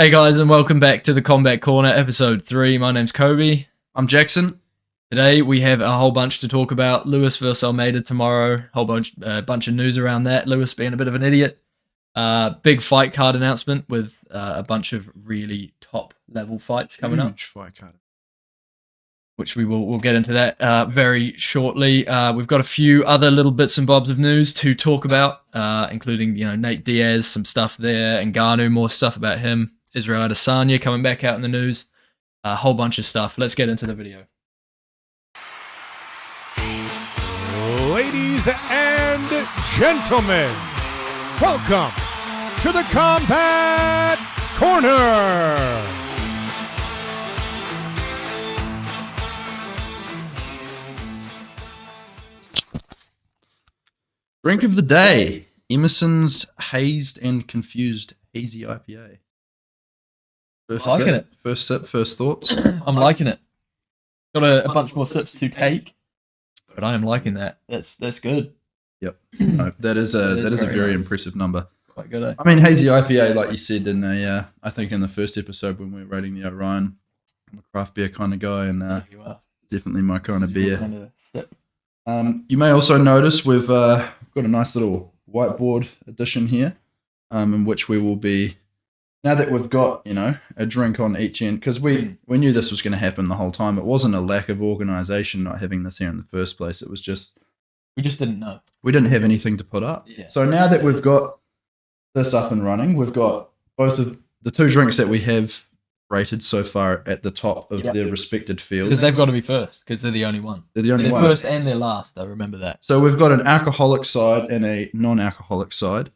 Hey guys, and welcome back to the Combat Corner, episode 3. My name's Kobe. I'm Jackson. Today we have a whole bunch to talk about. Lewis versus Almeida tomorrow. Bunch of news around that. Lewis being a bit of an idiot. Big fight card announcement with a bunch of really top level fights coming up. Huge fight card. Which we'll get into that very shortly. We've got a few other little bits and bobs of news to talk about, including Nate Diaz, some stuff there, and Ngannou, more stuff about him. Israel Adesanya coming back out in the news. A whole bunch of stuff. Let's get into the video. Ladies and gentlemen, welcome to the Combat Corner. Drink of the day: Emerson's Hazed and Confused Hazy IPA. Liking it. First sip, first thoughts. I'm liking it. Got a bunch more sips to take, but I am liking that. That's good. Yep, no, that is a very nice. Impressive number. Quite good. Eh? I mean, hazy IPA, like you said in I think in the first episode when we were rating the Orion, I'm a craft beer kind of guy, and You are. definitely my kind of beer. Kind of sip. You may also notice we've got a nice little whiteboard edition here, in which we will be, now that we've got, a drink on each end, because we knew this was going to happen the whole time. It wasn't a lack of organisation not having this here in the first place. It was just, We just didn't know. we didn't have anything to put up. Yeah. So now that we've got this up and running, we've got both of the two drinks that we have rated so far at the top of their respected fields. Because they've got to be first, because they're the only one. They're the only They're ones. first and they're last, I remember that. So we've got an alcoholic side and a non-alcoholic side.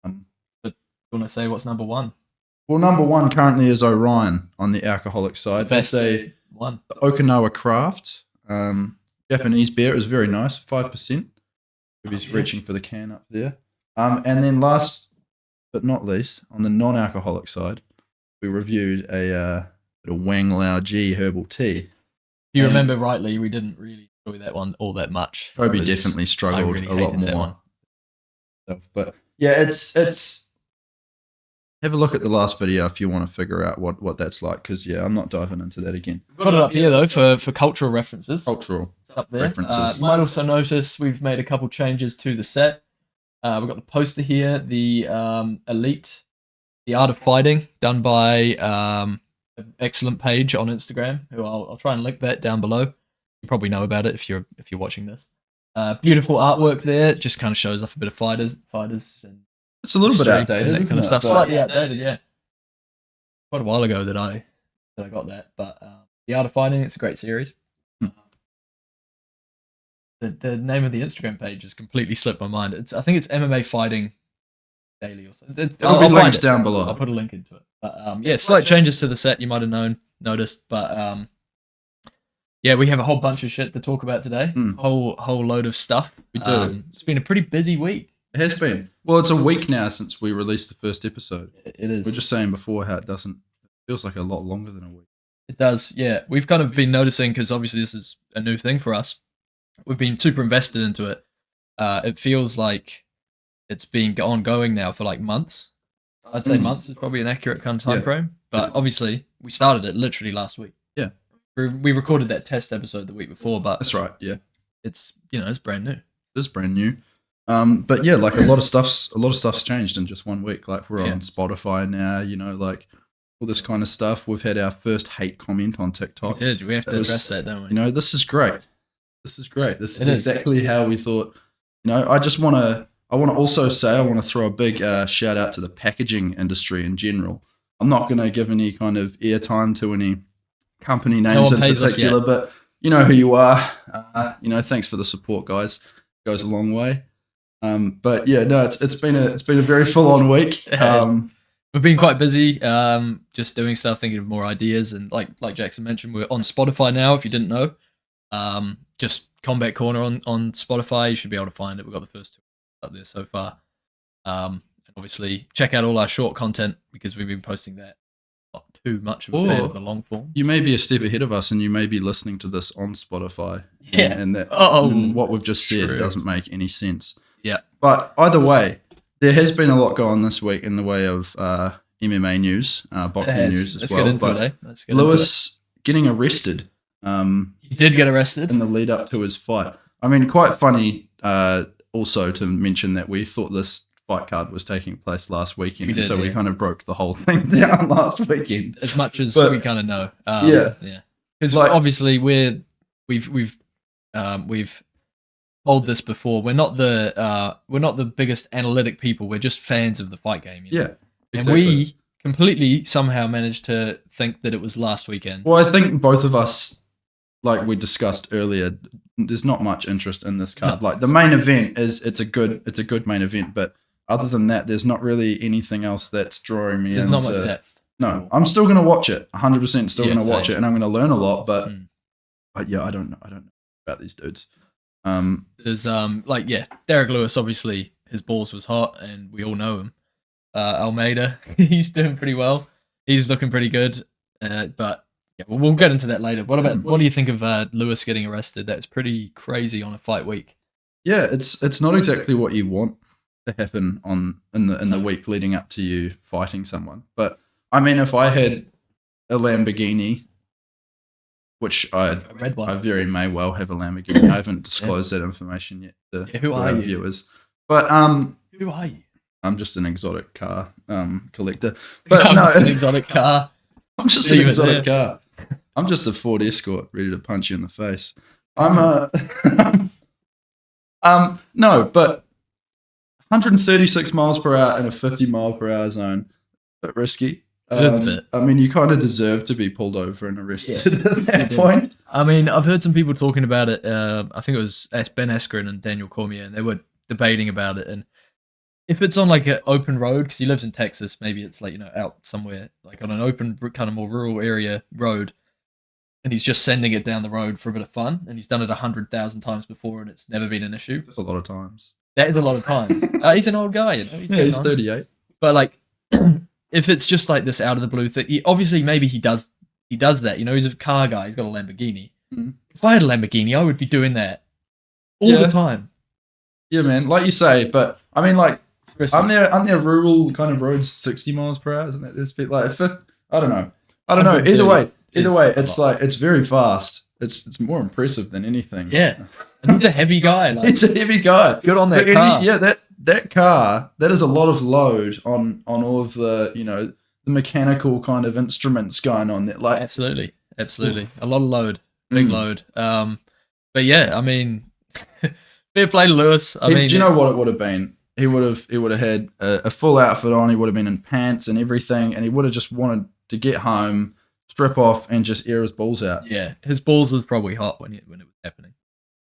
You want to say what's number one? Well, number one currently is Orion on the alcoholic side. Best It's a one. Okinawa Craft Japanese beer. Is very nice, 5%. He's reaching for the can up there. And then last but not least, on the non-alcoholic side, we reviewed a Wang Lao Ji herbal tea. If you remember rightly, we didn't really enjoy that one all that much. Kobe Because definitely struggled really a lot hated that more. one. But yeah, it's. Have a look at the last video if you want to figure out what that's like, because I'm not diving into that again. We've got it up here though for cultural references. Cultural. It's up there. references. You might also notice we've made a couple changes to the set. We've got the poster here, the Elite, The Art of Fighting, done by an excellent page on Instagram, who I'll try and link that down below. You probably know about it if you're watching this. Beautiful artwork there, just kind of shows off a bit of fighters and It's a little bit history outdated, and that isn't kind of it? stuff. But- Slightly outdated, yeah. Quite a while ago that I got that, but The Art of Fighting, it's a great series. The name of the Instagram page has completely slipped my mind. I think it's MMA Fighting Daily or something. It'll be linked down below. I'll put a link into it. But slight changes to the set you might have noticed, but we have a whole bunch of shit to talk about today. Whole load of stuff. We do. It's been a pretty busy week. It has been. Well, it's a week now since we released the first episode. It is. We were just saying before how it feels like a lot longer than a week. It does, yeah. We've kind of been noticing, because obviously this is a new thing for us. We've been super invested into it. It feels like it's been ongoing now for like months. I'd say months is probably an accurate kind of time frame. But obviously, we started it literally last week. Yeah. We recorded that test episode the week before, but That's right, yeah. it's it's brand new. It is brand new. But yeah, like a lot of stuff's changed in just 1 week. Like we're on Spotify now, like all this kind of stuff. We've had our first hate comment on TikTok. We did. We have to address that, don't we? This is great. This is great. This is It is. exactly how we thought. I want to also say I want to throw a big shout out to the packaging industry in general. I'm not going to give any kind of airtime to any company names in particular, but you know who you are. Thanks for the support, guys. It goes a long way. But yeah, no, it's been a very full on week. We've been quite busy, just doing stuff, thinking of more ideas, and like Jackson mentioned, we're on Spotify now. If you didn't know, just Combat Corner on Spotify. You should be able to find it. We've got the first two up there so far. And obviously, check out all our short content, because we've been posting that not too much of the long form. You may be a step ahead of us, and you may be listening to this on Spotify. Yeah. And what we've just said True. doesn't make any sense. Yeah. But either way, there has been a lot going on this week in the way of MMA news, boxing news as Let's well. Get into But it, eh? Let's get Lewis getting arrested. He did get arrested in the lead up to his fight. I mean, quite funny. Also to mention that we thought this fight card was taking place last weekend, we kind of broke the whole thing down last weekend. as much as we kind of know. Yeah. Because obviously we've told this before. We're not the biggest analytic people. We're just fans of the fight game. You know? Yeah, exactly. And we completely somehow managed to think that it was last weekend. Well, I think both of us, like we discussed earlier, there's not much interest in this card. No. Like the main event it's a good main event, but other than that, there's not really anything else that's drawing me There's into. not much depth. No, I'm still going to watch it. 100% still going to watch same. it, and I'm going to learn a lot. But yeah, I don't know about these dudes. There's Derrick Lewis. Obviously, his balls was hot, and we all know him. Almeida, he's doing pretty well. He's looking pretty good. But yeah, we'll get into that later. What do you think of Lewis getting arrested? That's pretty crazy on a fight week. Yeah, it's not exactly what you want to happen in the week leading up to you fighting someone. But I mean, if I had a Lamborghini, which I very may well have a Lamborghini. I haven't disclosed that information yet to our viewers. But who are you? I'm just an exotic car collector. But I'm just an exotic car. I'm just an exotic car. I'm just a Ford Escort ready to punch you in the face. I'm a no, but 136 miles per hour in a 50 mile per hour zone, a bit risky. I mean, you kind of deserve to be pulled over and arrested at that point. I mean, I've heard some people talking about it. I think it was Ben Askren and Daniel Cormier, and they were debating about it. And if it's on like an open road, because he lives in Texas, maybe it's like, out somewhere like on an open, kind of more rural area road, and he's just sending it down the road for a bit of fun, and he's done it 100,000 times before, and it's never been an issue. That's a lot of times. That is a lot of times. He's an old guy, He's 38. But like, if it's just like this out of the blue thing, obviously maybe he does that. He's a car guy. He's got a Lamborghini. Mm. If I had a Lamborghini, I would be doing that all the time. Yeah, man. Like you say, but I mean, like, aren't there rural kind of roads 60 miles per hour? Isn't it? It's like I don't know. Either way, it's like it's very fast. It's more impressive than anything. Yeah, and he's a heavy guy. Like, it's a heavy guy. Good on that car. That car. That is a lot of load on all of the the mechanical kind of instruments going on there. Like absolutely, a lot of load, big load. But yeah, I mean, fair play to Lewis. I mean, do you know what it would have been? He would have had a full outfit on. He would have been in pants and everything, and he would have just wanted to get home, strip off, and just air his balls out. Yeah, his balls was probably hot when it was happening.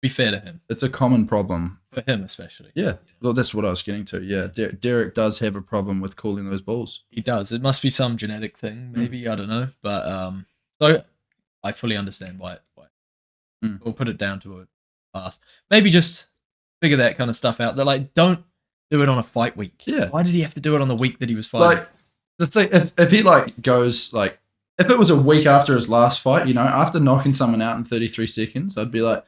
Be fair to him. It's a common problem. For him especially. Yeah, well, that's what I was getting to. Yeah, Derrick does have a problem with cooling those balls. He does. It must be some genetic thing, maybe. I don't know. But so I fully understand why. We'll put it down to a pass. Maybe just figure that kind of stuff out. They're like, don't do it on a fight week. Yeah. Why did he have to do it on the week that he was fighting? Like, the thing, if he like goes like, if it was a week after his last fight, after knocking someone out in 33 seconds, I'd be like,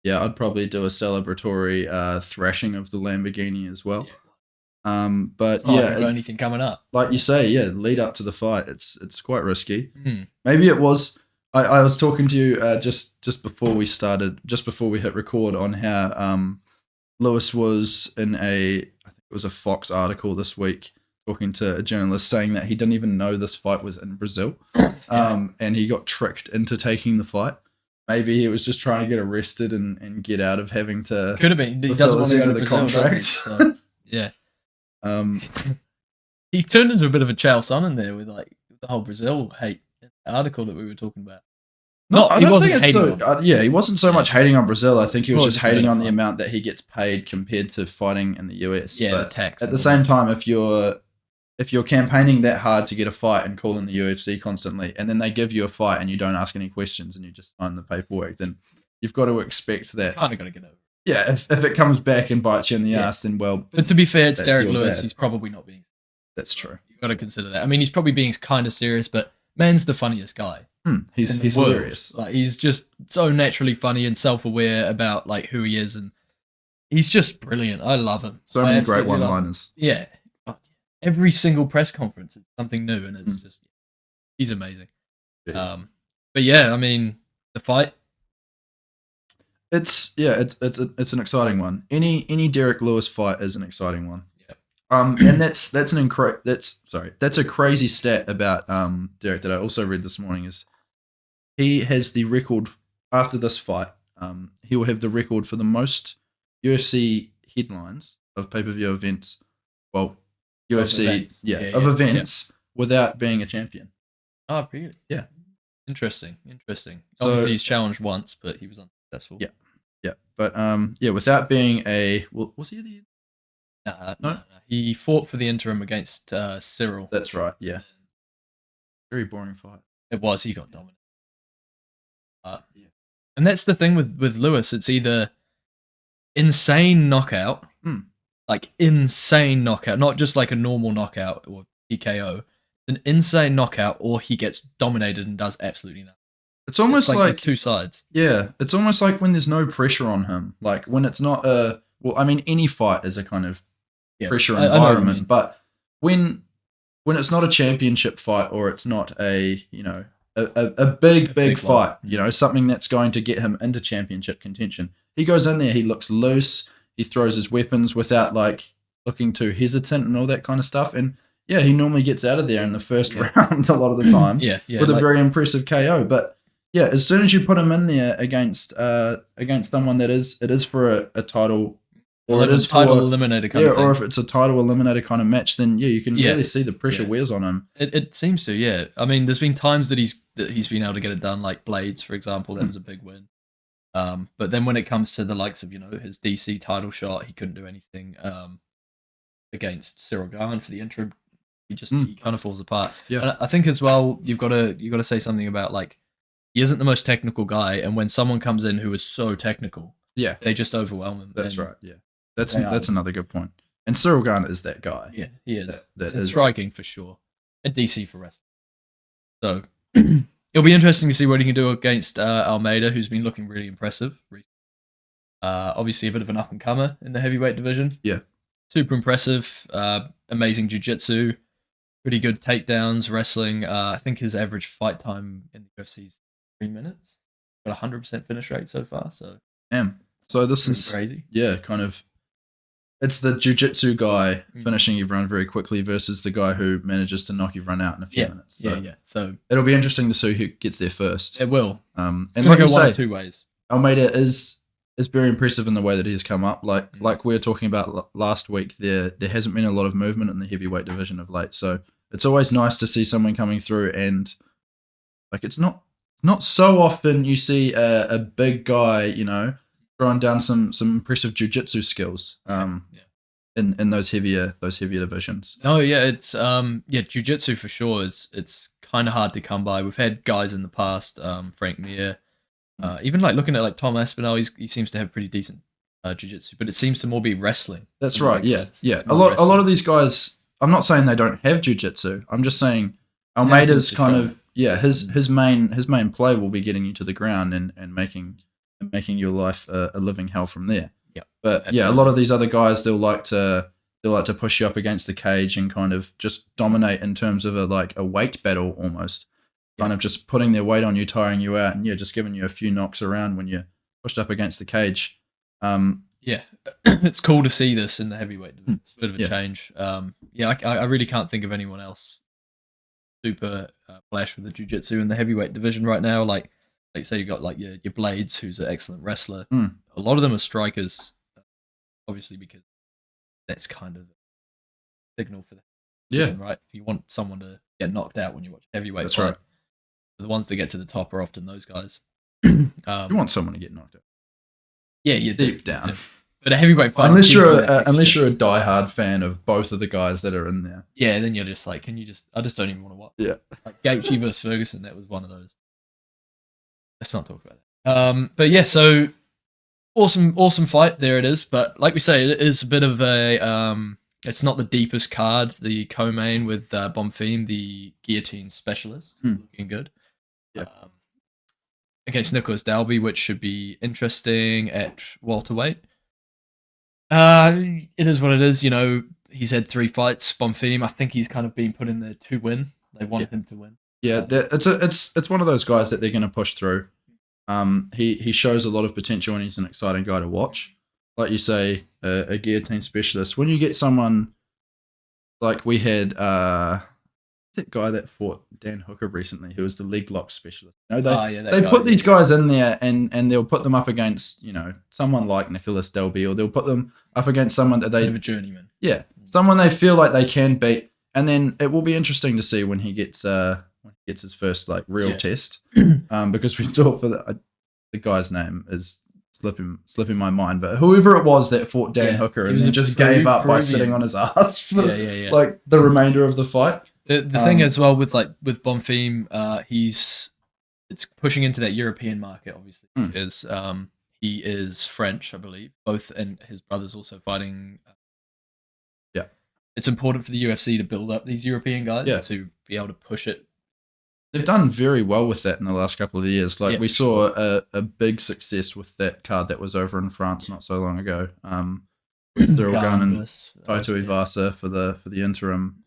yeah, I'd probably do a celebratory thrashing of the Lamborghini as well. Yeah. But it's not like got anything coming up. Like you say, yeah, lead up to the fight, it's quite risky. Maybe it was. I was talking to you just before we started, just before we hit record, on how Lewis was in I think it was a Fox article this week, talking to a journalist saying that he didn't even know this fight was in Brazil, and he got tricked into taking the fight. Maybe he was just trying to get arrested and get out of having to. Could have been. He doesn't want to go to Brazil, contract. So, yeah. He turned into a bit of a Chow Son in there with like the whole Brazil hate article that we were talking about. He wasn't so much hating on Brazil. I think he was just hating on the amount that he gets paid compared to fighting in the US. Yeah, but the tax. At the same time, if you're campaigning that hard to get a fight and calling the UFC constantly, and then they give you a fight and you don't ask any questions and you just sign the paperwork, then you've got to expect that. Kind of got to get over it. Yeah, if it comes back and bites you in the ass, then well. But to be fair, it's Derrick Lewis. He's probably not being. That's true. You've got to consider that. I mean, he's probably being kind of serious, but man's the funniest guy. He's hilarious. Like, he's just so naturally funny and self-aware about like who he is, and he's just brilliant. I love him. So many great one-liners. Yeah. every single press conference is something new, and it's just he's amazing. Yeah. But yeah, I mean the fight. It's an exciting one. Any Derrick Lewis fight is an exciting one. Yeah. And that's a crazy stat about Derrick that I also read this morning is he has the record after this fight. He will have the record for the most UFC headlines of pay-per-view events. Well, UFC events without being a champion. Oh, really? Yeah. Interesting. So, Obviously, he's challenged once, but he was unsuccessful. Yeah. Yeah. But without being was he the No. He fought for the interim against Cyril. That's right. Yeah. Very boring fight. It was. He got dominated. And that's the thing with Lewis. It's either insane knockout, like insane knockout, not just like a normal knockout or TKO. An insane knockout, or he gets dominated and does absolutely nothing. It's almost like like there's two sides. Yeah, it's almost like when there's no pressure on him. Like when it's not any fight is a kind of pressure environment, but when it's not a championship fight or it's not a big fight, something that's going to get him into championship contention. He goes in there, he looks loose, he throws his weapons without like looking too hesitant and all that kind of stuff. And yeah, he normally gets out of there in the first round a lot of the time. With a very impressive KO. But yeah, as soon as you put him in there against someone that it is for a title, or it is title for eliminator kind of thing. or if it's a title eliminator kind of match, then you can really see the pressure wears on him. It seems to, yeah. I mean, there's been times that he's been able to get it done, like Blades, for example. That was a big win. But then when it comes to the likes of his DC title shot, he couldn't do anything against Cyril Garn for the interim. He kind of falls apart. Yeah. And I think as well, you've got to say something about like he isn't the most technical guy, and when someone comes in who is so technical, they just overwhelm him. That's right. Yeah, that's another good point. And Cyril Garn is that guy. Yeah, he is. That is striking for sure, and DC for wrestling. So it'll be interesting to see what he can do against Almeida, who's been looking really impressive recently. Obviously, a bit of an up and comer in the heavyweight division. Yeah, super impressive. Amazing jiu-jitsu. Pretty good takedowns, wrestling. I think his average fight time in the UFC is 3 minutes. Got 100% finish rate so far. So this is crazy. Yeah, kind of. It's the jiu-jitsu guy finishing everyone very quickly versus the guy who manages to knock everyone out in a few minutes. So So it'll be interesting to see who gets there first. It will. And it's like go you say, one of two ways. Almeida is very impressive in the way that he's come up. Like we were talking about last week, there hasn't been a lot of movement in the heavyweight division of late. So it's always nice to see someone coming through, and like it's not so often you see a big guy, throwing down some impressive jiu-jitsu skills in those heavier divisions. Oh yeah, it's jiu-jitsu for sure. It's kind of hard to come by. We've had guys in the past, Frank Mir, even like looking at like Tom Aspinall, he seems to have pretty decent jiu-jitsu, but it seems to more be wrestling. That's right. Yeah. A lot of these guys. I'm not saying they don't have jiu-jitsu. I'm just saying Almeida's kind of his main play will be getting you to the ground and making your life a living hell from there. Yeah. But absolutely. A lot of these other guys they'll like to push you up against the cage and kind of just dominate in terms of a weight battle almost. Kind of just putting their weight on you, tiring you out, and just giving you a few knocks around when you're pushed up against the cage. It's cool to see this in the heavyweight division. It's a bit of a change. I really can't think of anyone else super flash with the jiu-jitsu in the heavyweight division right now. Like say you got like your Blades, who's an excellent wrestler. A lot of them are strikers, obviously, because that's kind of a signal for them. Right? If you want someone to get knocked out when you watch heavyweight, that's right. The ones that get to the top are often those guys. You want someone to get knocked out. Yeah, you deep down. But a heavyweight fight, unless you're a diehard fan of both of the guys that are in there. Yeah, then you're just like, I just don't even want to watch. Yeah, like Gaethje versus Ferguson, that was one of those. Let's not talk about that. But yeah, so awesome fight. There it is. But like we say, it is a bit of a it's not the deepest card. The co-main with Bonfim, the guillotine specialist, is looking good. Yeah. Against Nicholas Dalby, which should be interesting at welterweight. It is what it is. he's had 3 fights. Bonfim, I think he's kind of been put in there to win. They want him to win. Yeah, it's one of those guys that they're going to push through. He shows a lot of potential, and he's an exciting guy to watch. Like you say, a guillotine specialist. When you get someone like we had, that guy that fought Dan Hooker recently, who was the leg lock specialist. You know, they put these guys in there, and they'll put them up against someone like Nicholas Delby, or they'll put them up against someone that they a journeyman. Yeah, someone they feel like they can beat, and then it will be interesting to see when he gets his first like real test, because we still for the guy's name is slipping my mind, but whoever it was that fought Dan Hooker and then just gave up by sitting on his ass for like the remainder of the fight. The thing as well with Bonfim, it's pushing into that European market, obviously, because he is French, I believe. Both, and his brother's also fighting. It's important for the UFC to build up these European guys to be able to push it. They've done very well with that in the last couple of years. Like we saw a big success with that card that was over in France not so long ago. With Cyril Gunn and Taito Ivasa for the interim.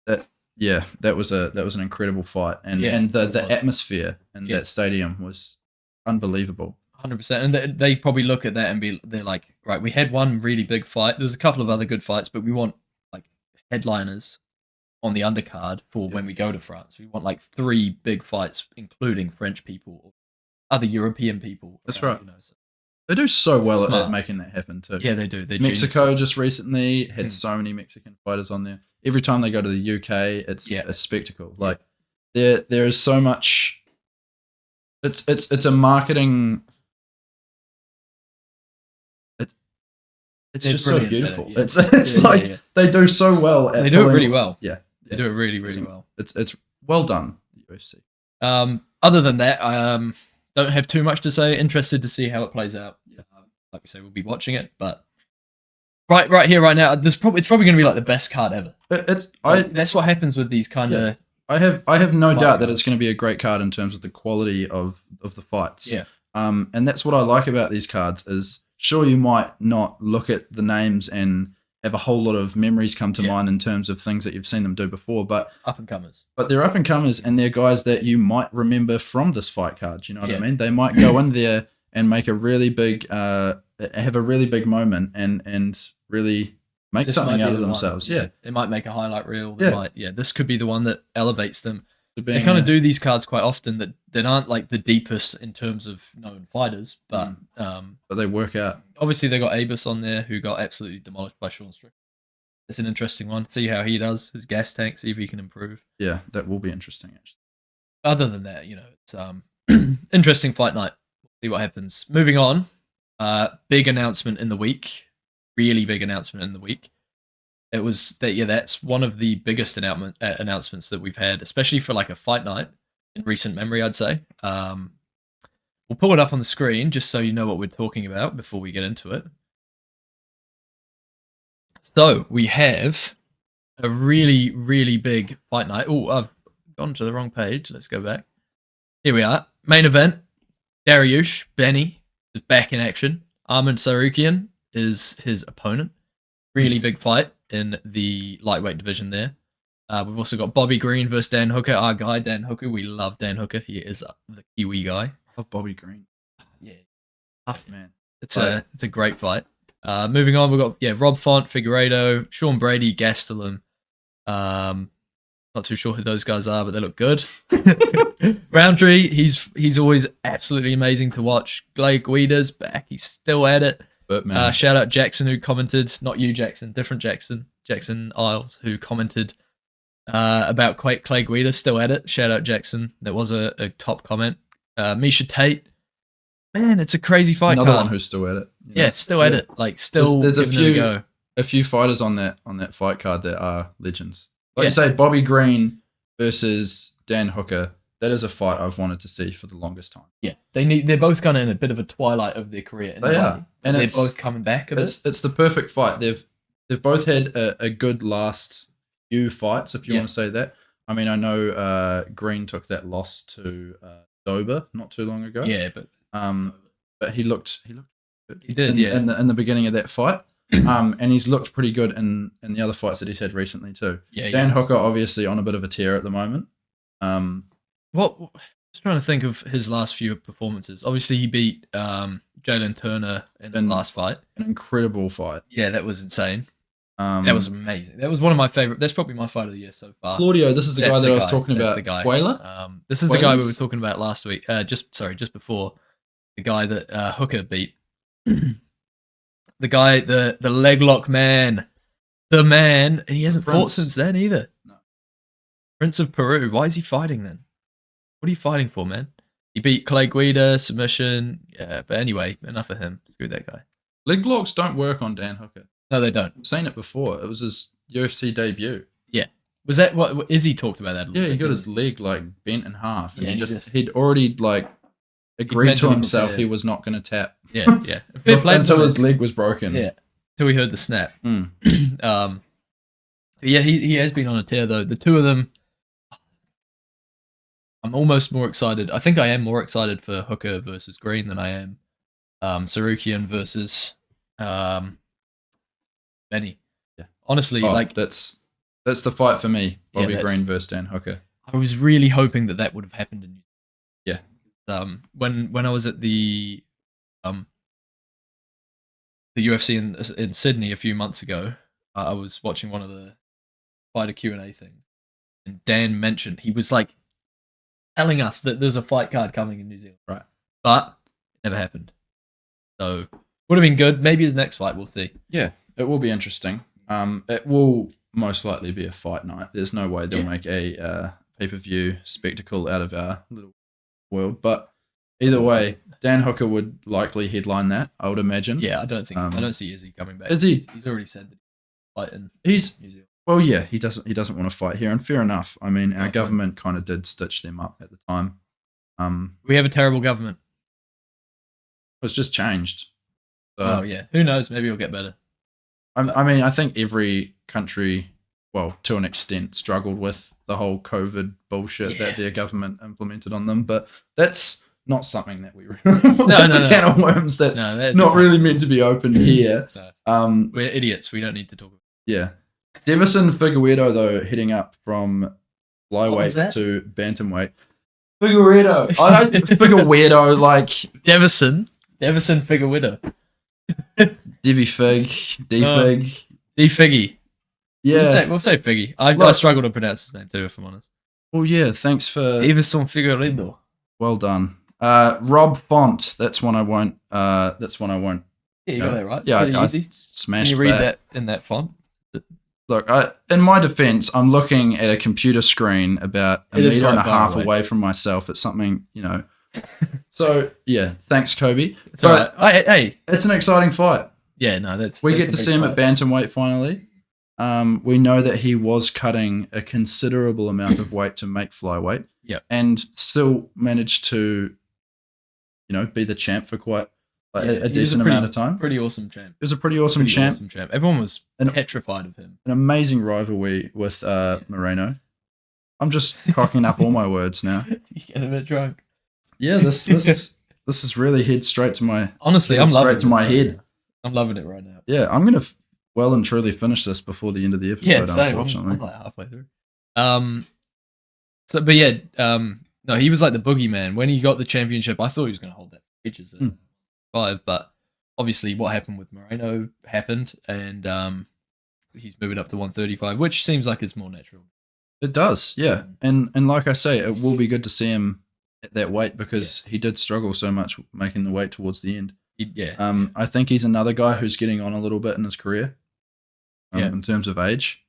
That was an incredible fight, and the atmosphere in that stadium was unbelievable. 100%, and they probably look at that and they're like, right, we had one really big fight. There's a couple of other good fights, but we want like headliners on the undercard for when we go to France. We want like 3 big fights, including French people or other European people. That's right. They do so well at making that happen too. Yeah, they do. Mexico just recently had so many Mexican fighters on there. Every time they go to the UK, it's a spectacle. Like there is so much. It's a marketing. It's just so beautiful. It's like they do so well. They do it really well. Yeah, they do it really, really well. It's well done. The UFC. Other than that, don't have too much to say. Interested to see how it plays out. Like we say, we'll be watching it, but right here, right now, it's probably going to be like the best card ever. That's what happens with these kind of. I have no doubt that it's going to be a great card in terms of the quality of the fights. Yeah. And that's what I like about these cards is sure you might not look at the names and have a whole lot of memories come to mind in terms of things that you've seen them do before, but up and comers. But they're up and comers, and they're guys that you might remember from this fight card. You know what I mean? They might go in there and make a really big, have a really big moment, and really make something out of themselves. Yeah, they might make a highlight reel. This could be the one that elevates them. They kind of do these cards quite often that aren't like the deepest in terms of known fighters, but they work out. Obviously, they got Abus on there, who got absolutely demolished by Sean Strickland. It's an interesting one. See how he does his gas tank. See if he can improve. Yeah, that will be interesting. Actually, other than that, it's interesting fight night. We'll see what happens. Moving on, big announcement in the week. Really big announcement in the week. It was that's one of the biggest announcements that we've had, especially for like a fight night in recent memory, I'd say. We'll pull it up on the screen just so you know what we're talking about before we get into it. So we have a really, really big fight night. Oh, I've gone to the wrong page. Let's go back. Here we are. Main event. Dariush Benny is back in action. Arman Sarukian is his opponent. Really big fight in the lightweight division there. We've also got Bobby Green versus Dan Hooker, our guy, Dan Hooker. We love Dan Hooker. He is the Kiwi guy. I love Bobby Green. Yeah. Tough, man. It's a great fight. Moving on, we've got Rob Font, Figueiredo, Sean Brady, Gastelum. Not too sure who those guys are, but they look good. Roundtree, he's always absolutely amazing to watch. Clay Guida's back. He's still at it. But man. Shout out Jackson, who commented, not you, Jackson, different Jackson Isles, who commented about Clay Guida, still at it. Shout out Jackson. That was a top comment. Misha Tate, man, it's a crazy fight. Another one who's still at it. Yeah, still at it. Like still, there's a few fighters on that fight card that are legends. Like you say, Bobby Green versus Dan Hooker. That is a fight I've wanted to see for the longest time. Yeah, they're both kind of in a bit of a twilight of their career. They are, and they're both coming back a bit. It's the perfect fight. They've both had a good last few fights, if you want to say that. I mean, I know Green took that loss to Dober not too long ago. Yeah, but he looked good. He did, in the beginning of that fight. And he's looked pretty good in the other fights that he's had recently too. Yeah, Dan Hooker obviously on a bit of a tear at the moment. What? Just trying to think of his last few performances. Obviously, he beat Jalen Turner in his last fight. An incredible fight. Yeah, that was insane. That was amazing. That was one of my favorite. That's probably my fight of the year so far. Claudio, this is the guy that I was talking about. The guy. Whaler? This is the guy we were talking about last week. Just before, the guy that Hooker beat. The guy, the leg lock man, the man, and he hasn't fought since then either. No. Prince of Peru. Why is he fighting then? What are you fighting for, man? He beat Clay Guida, submission. Yeah, but anyway, enough of him. Screw that guy. Leg locks don't work on Dan Hooker. No, they don't. I've seen it before. It was his UFC debut. Yeah. Was that what Izzy talked about that? Yeah, he got his leg like bent in half, and Yeah, he'd already like agreed to himself he was not going to tap. Yeah, yeah. Until his leg was broken. Yeah, until we heard the snap. Yeah, he has been on a tear though. The two of them, I'm almost more excited. I think I am more excited for Hooker versus Green than I am Sarukian versus Benny. Yeah. Honestly, that's the fight for me. Bobby Yeah, Green versus Dan Hooker. I was really hoping that would have happened in Yeah. When I was at the UFC in Sydney a few months ago, I was watching one of the fighter Q&A things, and Dan mentioned he was like telling us that there's a fight card coming in New Zealand, right? But it never happened. So would have been good. Maybe his next fight, we'll see. Yeah, it will be interesting. It will most likely be a fight night. There's no way they'll make a pay-per-view spectacle out of our little world. But either way, Dan Hooker would likely headline that, I would imagine. Yeah, I don't see Izzy coming back. Is he? He's already said that he's fighting New Zealand. Well, yeah, he doesn't want to fight here, and fair enough. I mean, our government kind of did stitch them up at the time. We have a terrible government. It was just changed. So, yeah, who knows? Maybe it'll get better. I mean, I think every country, well, to an extent, struggled with the whole COVID bullshit that their government implemented on them. But that's not something that we that's a can of worms that's not really meant to be opened here. No. We're idiots. We don't need to talk about it. Yeah. Devison Figueiredo, though, heading up from flyweight to bantamweight. Figueiredo. Figueiredo, like... Devison Figueiredo. Divvy Fig. D-Fig. D-Figgy. Yeah. We'll say Figgy. I struggle to pronounce his name too, if I'm honest. Well, yeah, thanks for... Devison Figueiredo. Well done. Rob Font. That's one I won't... Yeah, you got that right. Yeah, I easy. smashed Can you read that in that font? Look, in my defense, I'm looking at a computer screen about a meter and a half away from myself. It's something, So, yeah, thanks, Kobe. It's all right. Hey. It's an exciting fight. Yeah, no, we get to see him at bantamweight finally. We know that he was cutting a considerable amount of weight to make flyweight. Yeah. And still managed to, be the champ for quite a decent amount of time. Pretty awesome champ. It was a pretty awesome champ. Everyone was petrified of him. An amazing rivalry with Moreno. I'm just cocking up all my words now. You're getting a bit drunk. Yeah, this is really head straight to my... Honestly, I'm loving it. Straight to my head. I'm loving it right now. Yeah, I'm going to well and truly finish this before the end of the episode, yeah, same. Unfortunately. I'm like halfway through. No, he was like the boogeyman. When he got the championship, I thought he was going to hold that for ages at 5, but obviously what happened with Moreno happened, and he's moving up to 135, which seems like it's more natural. It does, yeah. And like I say, it will be good to see him at that weight because he did struggle so much making the weight towards the end. I think he's another guy who's getting on a little bit in his career in terms of age.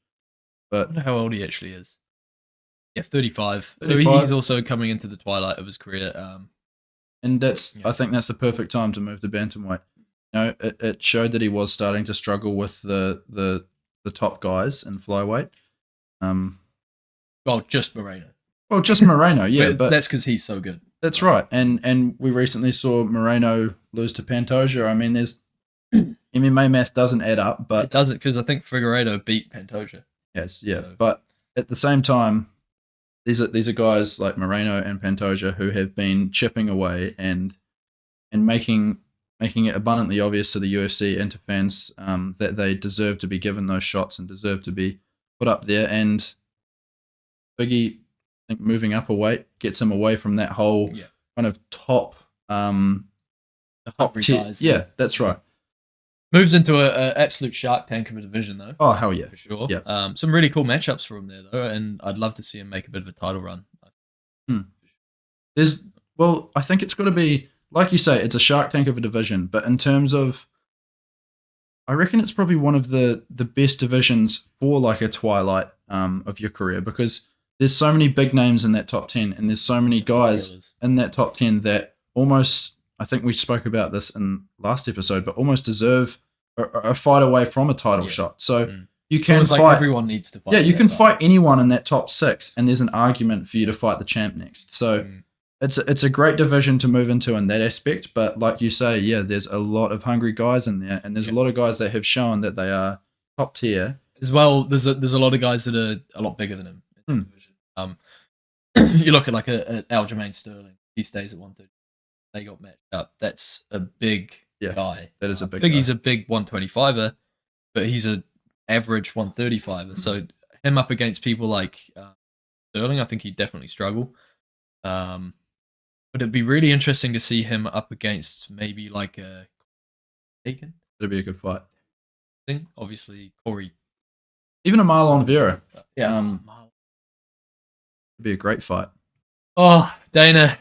But I wonder how old he actually is. Yeah, 35. So he's also coming into the twilight of his career. And I think that's the perfect time to move to bantamweight. It showed that he was starting to struggle with the top guys in flyweight. Well, just Moreno. Well, just Moreno, yeah. But that's because he's so good. That's right. And we recently saw Moreno lose to Pantoja. I mean, there's MMA math doesn't add up, but it doesn't, because I think Figueiredo beat Pantoja. Yes, yeah. So. But at the same time, these are guys like Moreno and Pantoja who have been chipping away and making making it abundantly obvious to the UFC and to fans that they deserve to be given those shots and deserve to be put up there. And Biggie, I think moving up a weight gets him away from that whole kind of top tier. Guys, yeah, that's right. Moves into an absolute shark tank of a division, though. Oh, hell yeah. For sure. Yeah. Some really cool matchups for him there, though, and I'd love to see him make a bit of a title run. I think it's got to be, like you say, it's a shark tank of a division, but in terms of, I reckon it's probably one of the best divisions for like a twilight of your career, because there's so many big names in that top 10, and there's so many guys in that top 10 that almost, I think we spoke about this in last episode, but almost deserve a fight away from a title shot. So you can fight. Like everyone needs to fight. Yeah, you can fight anyone in that top 6, and there's an argument for you to fight the champ next. So it's a great division to move into in that aspect. But like you say, there's a lot of hungry guys in there, and there's a lot of guys that have shown that they are top tier. As well, there's a lot of guys that are a lot bigger than him in the division. You look at like a Aljamain Sterling. He stays at 130. They got matched up. That's a big guy. That is a big Biggie's a big 125er, but he's an average 135er. So him up against people like Sterling, I think he'd definitely struggle. But it'd be really interesting to see him up against maybe like a Aiken. It'd be a good fight. Obviously, Corey. Even a Marlon Vera. Yeah. It'd be a great fight. Oh, Dana.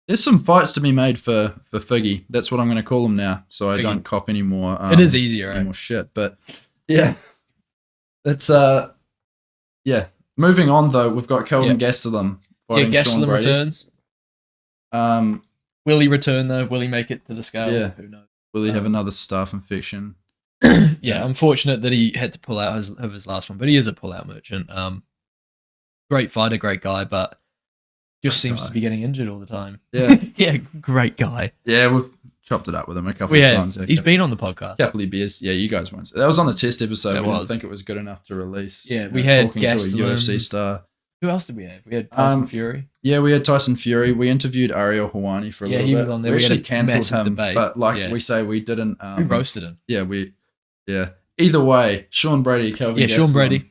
There's some fights to be made for Figgy. That's what I'm going to call him now, so I don't cop any more. It is easier, right? More shit, but yeah, that's Moving on though, we've got Kelvin Gastelum fighting Sean Brady. Returns. Will he return though? Will he make it to the scale? Yeah. Who knows? Will he have another staph infection? Unfortunate that he had to pull out of his last one, but he is a pull-out merchant. Great fighter, great guy, but just seems to be getting injured all the time. Yeah. Yeah, great guy. Yeah, we've chopped it up with him a couple of times. He's been on the podcast. Couple of beers. Yeah, you guys won't. That was on the test episode. We didn't think it was good enough to release. Yeah, we had talking to a UFC star. Who else did we have? We had Tyson Fury. Yeah, we had Tyson Fury. We interviewed Ariel Hawani for a little bit. He was on there. We actually cancelled him, debate. but we say, we didn't. We roasted him. Yeah. Either way, Sean Brady, Kelvin. Yeah, Sean Brady.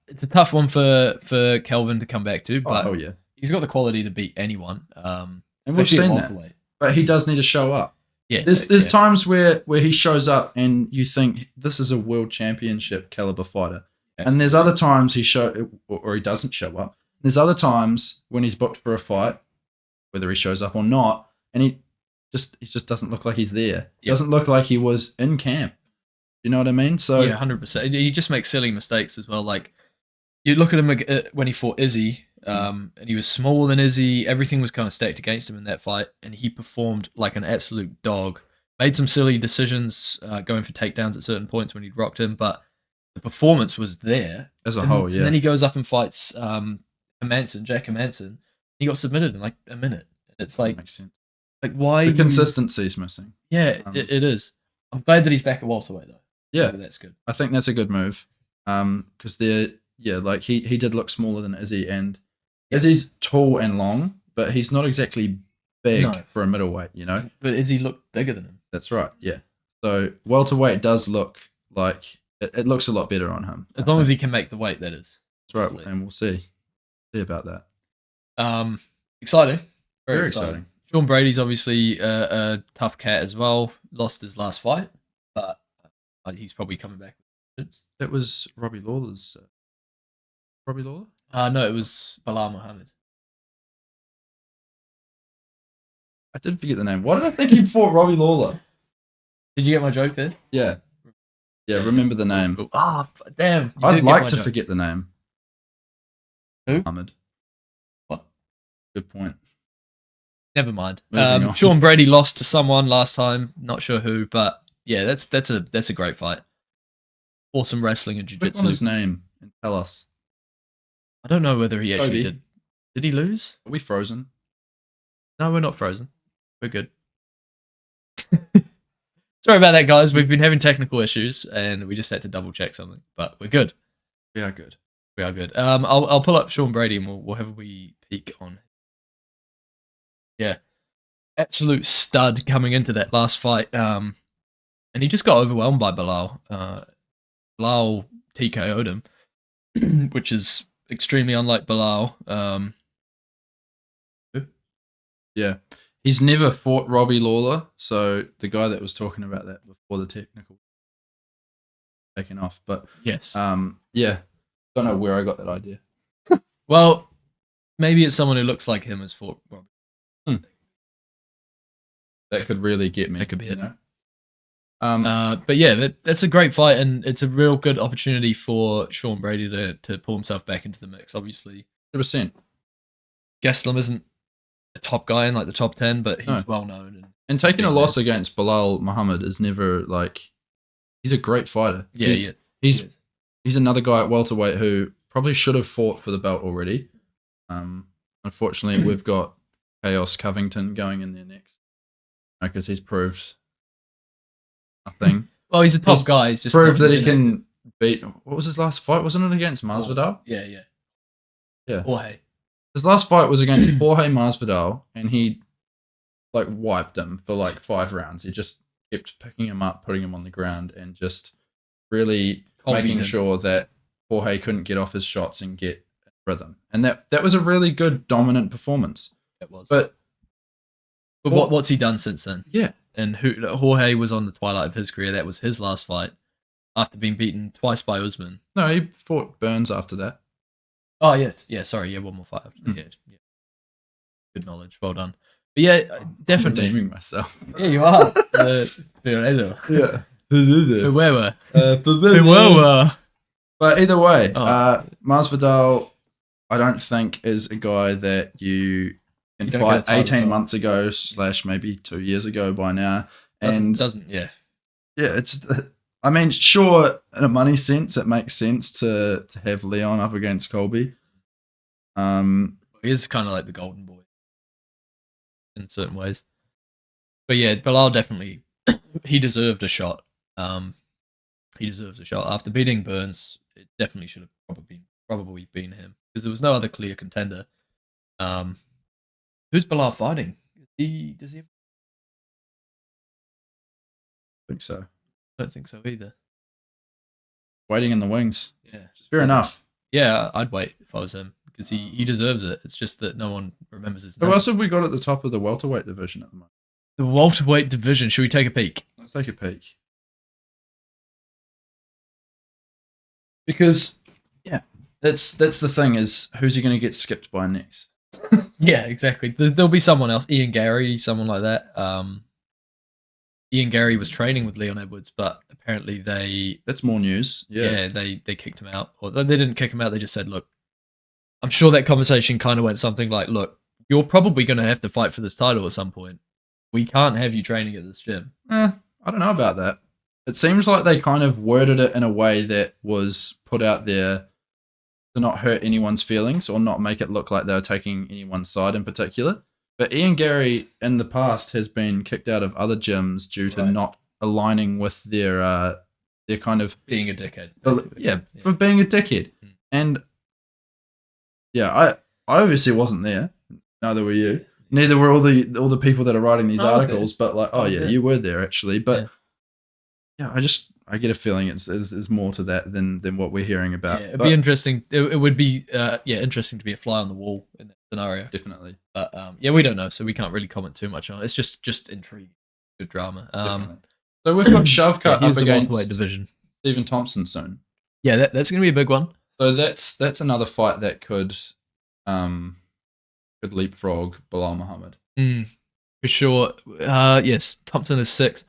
It's a tough one for Kelvin to come back to, but he's got the quality to beat anyone. And we've seen that. But he does need to show up. Yeah, there's times where he shows up and you think this is a world championship caliber fighter, and there's other times he doesn't show up. There's other times when he's booked for a fight, whether he shows up or not, and he just doesn't look like he's there. He doesn't look like he was in camp. You know what I mean? So 100%. He just makes silly mistakes as well. Like you look at him when he fought Izzy, and he was smaller than Izzy. Everything was kind of stacked against him in that fight, and he performed like an absolute dog. Made some silly decisions, going for takedowns at certain points when he'd rocked him, but the performance was there as a whole. Yeah. And then he goes up and fights Jack Hermanson. He got submitted in like a minute. It's like, makes sense. Like why the consistency is missing. Yeah, it is. I'm glad that he's back at welterweight though. Yeah, so that's good. I think that's a good move. Because like he did look smaller than Izzy, and Izzy's tall and long, but he's not exactly big for a middleweight, you know. But Izzy looked bigger than him. That's right. Yeah. So welterweight does look like it looks a lot better on him. As long as he can make the weight, that is. That's right, and we'll see about that. Exciting. Very exciting. Sean Brady's obviously a tough cat as well. Lost his last fight, but he's probably coming back. That was Robbie Lawler's. Robbie Lawler? No, it was Bilal Muhammad. I did forget the name. Why did I think he fought Robbie Lawler? Did you get my joke there? Yeah. Yeah, remember the name. Ah, damn. I'd like to forget the name. Who? Muhammad. What? Good point. Never mind. On. Sean Brady lost to someone last time. Not sure who, but yeah, that's a great fight. Awesome wrestling and jiu-jitsu. Click on his name and tell us. I don't know whether he actually did. Did he lose? Are we frozen? No, we're not frozen. We're good. Sorry about that, guys. We've been having technical issues, and we just had to double check something, but we're good. We are good. We are good. I'll pull up Sean Brady, and we'll have a wee peek on. Yeah, absolute stud coming into that last fight. And he just got overwhelmed by Bilal. Bilal TKO'd him, which is extremely unlike Bilal. Yeah. He's never fought Robbie Lawler, so the guy that was talking about that before the technical taken off. But yes. yeah. Don't know where I got that idea. Well, maybe it's someone who looks like him has fought Robbie. That could really get me. That could be it. Know? But yeah, that's a great fight, and it's a real good opportunity for Sean Brady to pull himself back into the mix. Obviously, 100%. Gastelum isn't a top guy in like the top 10, but he's well known. And taking a loss against Bilal Muhammad is never like. He's a great fighter. Yeah, he's another guy at welterweight who probably should have fought for the belt already. Unfortunately, we've got Chaos Covington going in there next because he's proved nothing. Well, he's a top guy. He's just proved that he can beat. What was his last fight? Wasn't it against Masvidal? Yeah. Jorge. His last fight was against Jorge Masvidal, and he like wiped him for like 5 rounds. He just kept picking him up, putting him on the ground, and just really making sure that Jorge couldn't get off his shots and get rhythm. And that was a really good dominant performance. It was. But what's he done since then? Yeah. And Jorge was on the twilight of his career. That was his last fight after being beaten twice by Usman. No, he fought Burns after that. Oh, yes. Yeah, sorry. Yeah, one more fight after. Yeah. Good knowledge. Well done. But yeah, definitely. I'm redeeming myself. Yeah, you are. Yeah. Whoever. But either way, Masvidal, I don't think is a guy that you can fight 18 months ago / maybe 2 years ago by now. Yeah, it's. I mean, sure, in a money sense, it makes sense to have Leon up against Colby. He is kind of like the golden boy in certain ways. But yeah, Bilal definitely, he deserved a shot. He deserves a shot. After beating Burns, it definitely should have probably been him because there was no other clear contender. Who's Bilal fighting? Does he? I think so. I don't think so either. Waiting in the wings. Yeah. Fair enough. Yeah, I'd wait if I was him because he deserves it. It's just that no one remembers his name. Who else have we got at the top of the welterweight division at the moment? The welterweight division. Should we take a peek? Let's take a peek. Because, yeah, that's the thing is who's he going to get skipped by next? Yeah, exactly. There'll be someone else. Ian Gary, someone like that. Ian Gary was training with Leon Edwards, but apparently that's more news. Yeah, they kicked him out. Or they didn't kick him out. They just said, look, I'm sure that conversation kind of went something like, look, you're probably going to have to fight for this title at some point. We can't have you training at this gym. I don't know about that. It seems like they kind of worded it in a way that was put out there to not hurt anyone's feelings or not make it look like they were taking anyone's side in particular. But Ian Gary in the past has been kicked out of other gyms due to not aligning with their kind of being a dickhead. For being a dickhead. And yeah, I obviously wasn't there. Neither were you. Neither were all the people that are writing these articles. But like, you were there actually. But yeah, I get a feeling it's more to that than what we're hearing about. Yeah, it'd be interesting. It would be interesting to be a fly on the wall in that scenario. Definitely. But we don't know, so we can't really comment too much on it. It's just intrigue, good drama. So we've got Shavkat up against division. Stephen Thompson soon. Yeah, that's going to be a big one. So that's another fight that could leapfrog Bilal Muhammad. For sure. Yes, Thompson is 6.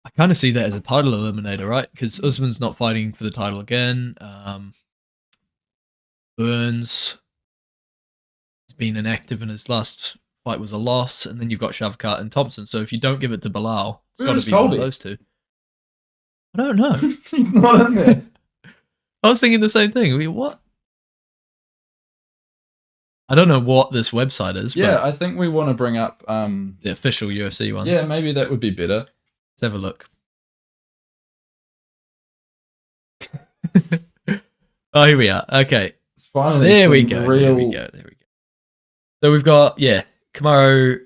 I kind of see that as a title eliminator, right? Because Usman's not fighting for the title again. Burns has been inactive and his last fight was a loss. And then you've got Shavkat and Thompson. So if you don't give it to Bilal, it's got to be one of those two. I don't know. He's not in there. I was thinking the same thing. I mean, what? I don't know what this website is. Yeah, but I think we want to bring up the official UFC one. Yeah, maybe that would be better. Let's have a look. Oh, here we are. Okay. Finally, there we go. So we've got, Kamaru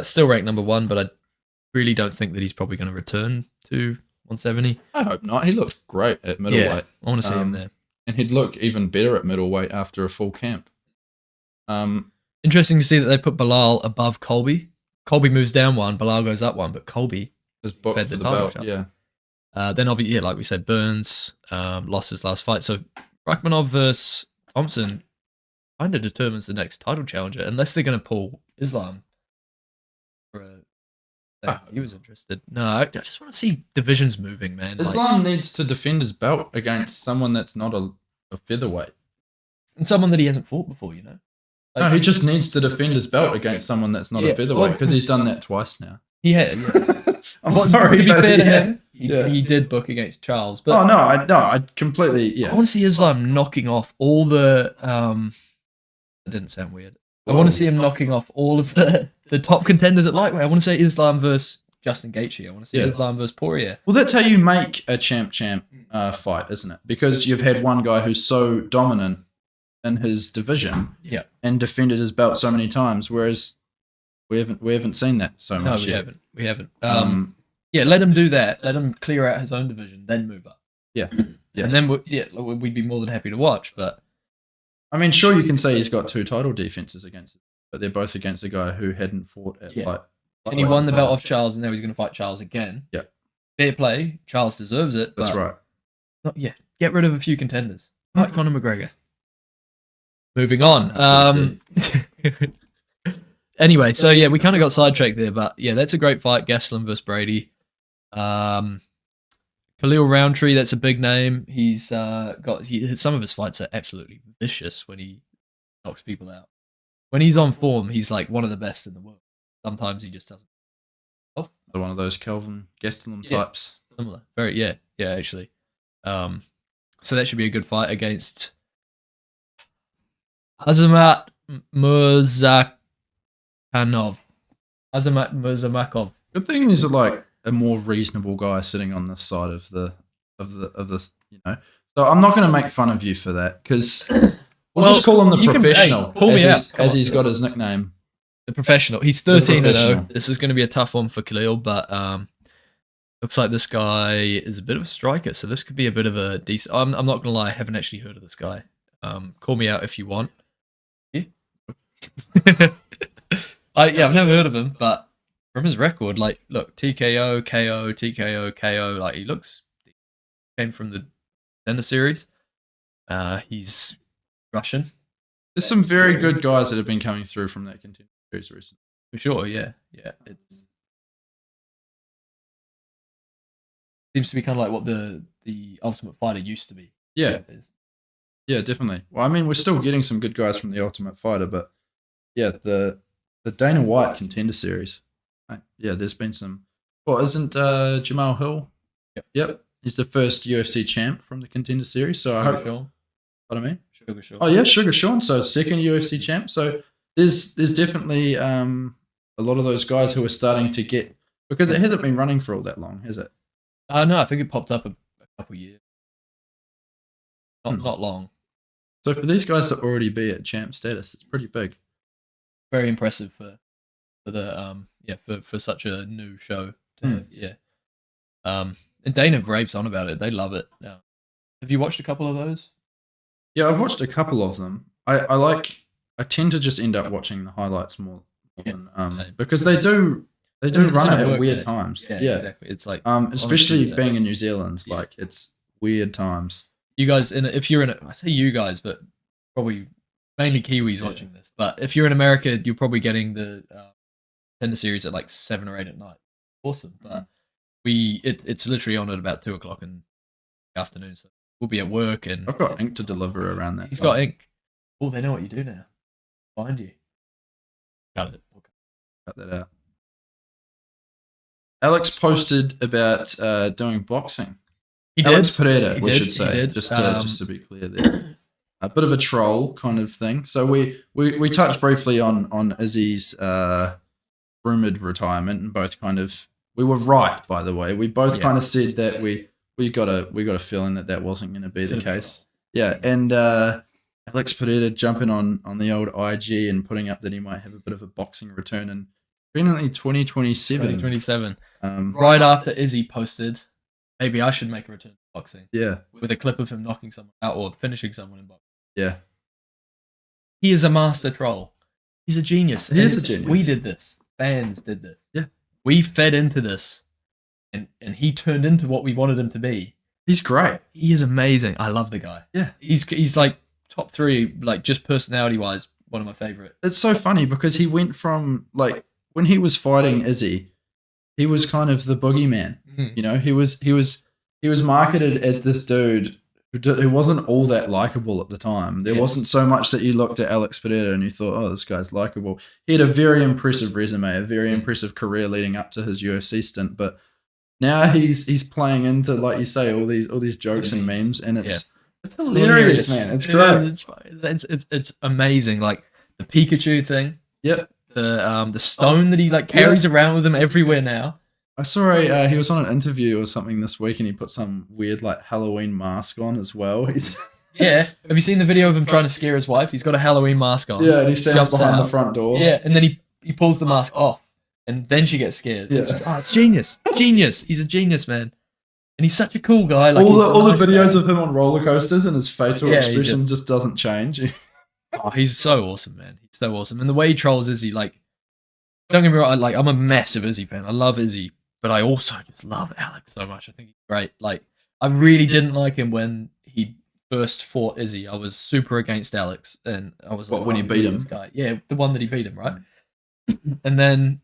Still ranked number 1, but I really don't think that he's probably going to return to 170. I hope not. He looked great at middleweight. Yeah, I want to see him there. And he'd look even better at middleweight after a full camp. Interesting to see that they put Bilal above Colby. Colby moves down 1, Bilal goes up 1, but Colby is booked fed for the the title belt. shot. Yeah. Then obviously, like we said, Burns lost his last fight. So Rachmanov versus Thompson kind of determines the next title challenger, unless they're going to pull Islam. He was interested. No, I just want to see divisions moving, man. Islam needs to defend his belt against someone that's not a featherweight. And someone that he hasn't fought before, you know? No, he just needs to defend his belt against someone that's not a featherweight, because he's done that twice now. He had. Yeah. I'm sorry, to be but fair to yeah. him, he did book against Charles. But I completely, yeah. I want to see Islam knocking off all the. That didn't sound weird. I want to see him knocking off all of the top contenders at lightweight. I want to say Islam versus Justin Gaethje. I want to see Islam versus Poirier. Well, that's how you make a champ fight, isn't it? Because you've had one guy who's so dominant in his division, and defended his belt so many times, whereas we haven't seen that so much yet. We haven't. Let him do that. Let him clear out his own division, then move up. Yeah. And then we'd be more than happy to watch. But I mean, sure, you can say he's got 2 title defenses against it, but they're both against a guy who hadn't fought at light. And he won the belt off Charles, and now he's going to fight Charles again. Yeah. Fair play. Charles deserves it. That's right. Get rid of a few contenders. Like Conor McGregor. Moving on. Anyway, so we kind of got sidetracked there, but that's a great fight. Gastelum versus Brady. Khalil Roundtree, that's a big name. He's got some of his fights are absolutely vicious when he knocks people out. When he's on form, he's like one of the best in the world. Sometimes he just doesn't. Oh, one of those Kelvin Gastelum types. Similar. Very, actually. So that should be a good fight against Azamat Murzakanov. Good thing he's like a more reasonable guy sitting on this side of this, you know. So I'm not going to make fun of you for that, because we'll just call him the professional. Call me out. As he's got his nickname. The professional. He's 13-0. This is going to be a tough one for Khalil, but looks like this guy is a bit of a striker, so this could be a bit of a decent. I'm not going to lie, I haven't actually heard of this guy. Call me out if you want. Yeah. I've never heard of him, but from his record, look, TKO, KO, TKO, KO, he looks. Came from the Contender Series. He's Russian. There's some very good guys that have been coming through from that Contender Series recently. For sure, yeah. It seems to be kind of like what the Ultimate Fighter used to be. Yeah, definitely. Well, I mean, we're still getting some good guys from the Ultimate Fighter, but the Dana White Contender Series. There's been some. Well, isn't Jamal Hill? Yep. He's the first UFC champ from the Contender Series. So I hope. What I mean? Sugar Sean. Oh yeah, Sugar Sean. So second UFC champ. So there's definitely a lot of those guys who are starting to get, because it hasn't been running for all that long, has it? No, I think it popped up a couple years. Not long. So for these guys to already be at champ status, it's pretty big. Very impressive for such a new show. And Dana raves on about it. They love it. Now, have you watched a couple of those? Yeah, I've watched a couple of them. I tend to just end up watching the highlights more than because they do run it at weird times. Yeah, exactly. It's like especially being in New Zealand, it's weird times. You guys, I say you guys, but probably mainly Kiwis watching this. But if you're in America, you're probably getting the Contender Series at 7 or 8 at night. Awesome, but it's literally on at about 2:00 in the afternoon. So we'll be at work, and I've got ink to deliver around that. He's got ink. Oh, they know what you do now. Find you. Cut it. Okay. Cut that out. Alex posted about doing boxing. He did. Alex Pereira, we should say, just to be clear there. A bit of a troll kind of thing. So we touched briefly on Izzy's rumored retirement, and both we were right, by the way. We both kind of said that we got a feeling that wasn't going to be the case. Yeah, and Alex Pereira jumping on the old IG and putting up that he might have a bit of a boxing return in Apparently 2027. 2027. Um, Right after Izzy posted, maybe I should make a return to boxing yeah, with a clip of him knocking someone out or finishing someone in boxing. yeah. He is a master troll. He's a genius. He is a genius. We did this. Fans did this. Yeah. We fed into this, and he turned into what we wanted him to be. He's great. He is amazing. I love the guy. Yeah. He's like top 3, like just personality wise, one of my favorite. It's so funny because he went from like when he was fighting Izzy, he was kind of the boogeyman. Mhm. You know, he was marketed as this dude who wasn't all that likable at the time. There wasn't so much that you looked at Alex Pereira and you thought, oh, this guy's likable. He had a very impressive resume, a very impressive career leading up to his UFC stint, but now he's playing into, like you say, all these jokes and memes, and it's hilarious, man. It's great. It's amazing. Like the Pikachu thing. Yep. The stone that he like carries around with him everywhere now. I saw he was on an interview or something this week, and he put some weird like Halloween mask on as well. Yeah. Have you seen the video of him trying to scare his wife? He's got a Halloween mask on. Yeah, and he stands jumps behind out. the front door. Yeah, and then he pulls the mask off, and then she gets scared. Yeah. It's genius. Genius. He's a genius, man. And he's such a cool guy. Like all the nice videos guy. of him on roller coasters and his facial Yeah, expression just doesn't change. Oh, he's so awesome, man. He's so awesome. And the way he trolls Izzy, like, don't get me wrong, I'm a massive Izzy fan. I love Izzy, but I also just love Alex so much. I think he's great. Like, I really didn't like him when he first fought Izzy. I was super against Alex, and I was like, when he beat him? this guy. Yeah, the one that he beat him, right? And then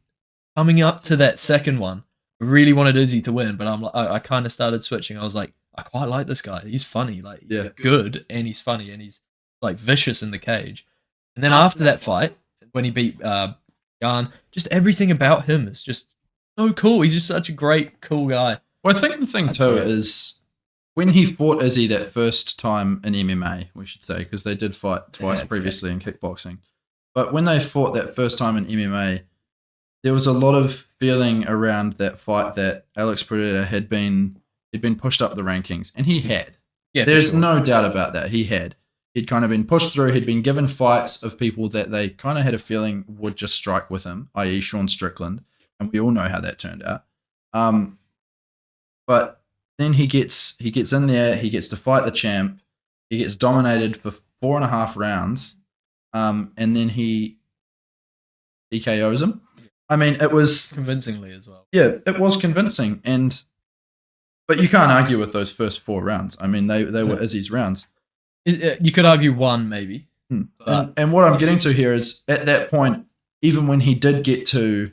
coming up to that second one, I really wanted Izzy to win, but I kind of started switching. I was like, I quite like this guy. He's funny. Like, he's good, and he's funny, and he's like vicious in the cage. And then after that fight, when he beat Jan, just everything about him is just so cool. He's just such a great, cool guy. Well, I think the thing too is when he fought Izzy that first time in MMA, we should say, because they did fight twice previously in kickboxing. But when they fought that first time in MMA, there was a lot of feeling around that fight that Alex Pereira had been pushed up the rankings, and he had. Yeah, there's no doubt about that. He had. He'd kind of been pushed through. He'd been given fights of people that they kind of had a feeling would just strike with him, i.e. Sean Strickland, and we all know how that turned out. But then he gets in there. He gets to fight the champ. He gets dominated for 4.5 rounds, and then he KOs him. I mean, it was convincingly as well. Yeah, it was convincing, but you can't argue with those first 4 rounds. I mean, they were Izzy's rounds. You could argue one, maybe. And what I'm getting to here is, at that point, even when he did get to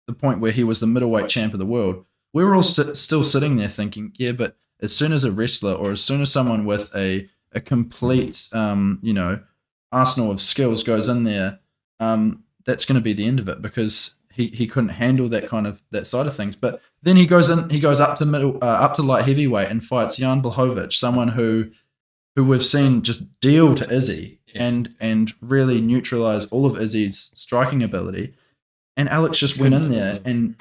the point where he was the middleweight champ of the world, we were all still sitting there thinking, yeah, but as soon as a wrestler or as soon as someone with a complete, arsenal of skills goes in there, that's going to be the end of it, because he couldn't handle that side of things. But then he goes up to light heavyweight and fights Jan Blachowicz, someone who we've seen just deal to Izzy and really neutralize all of Izzy's striking ability. And Alex just went in there and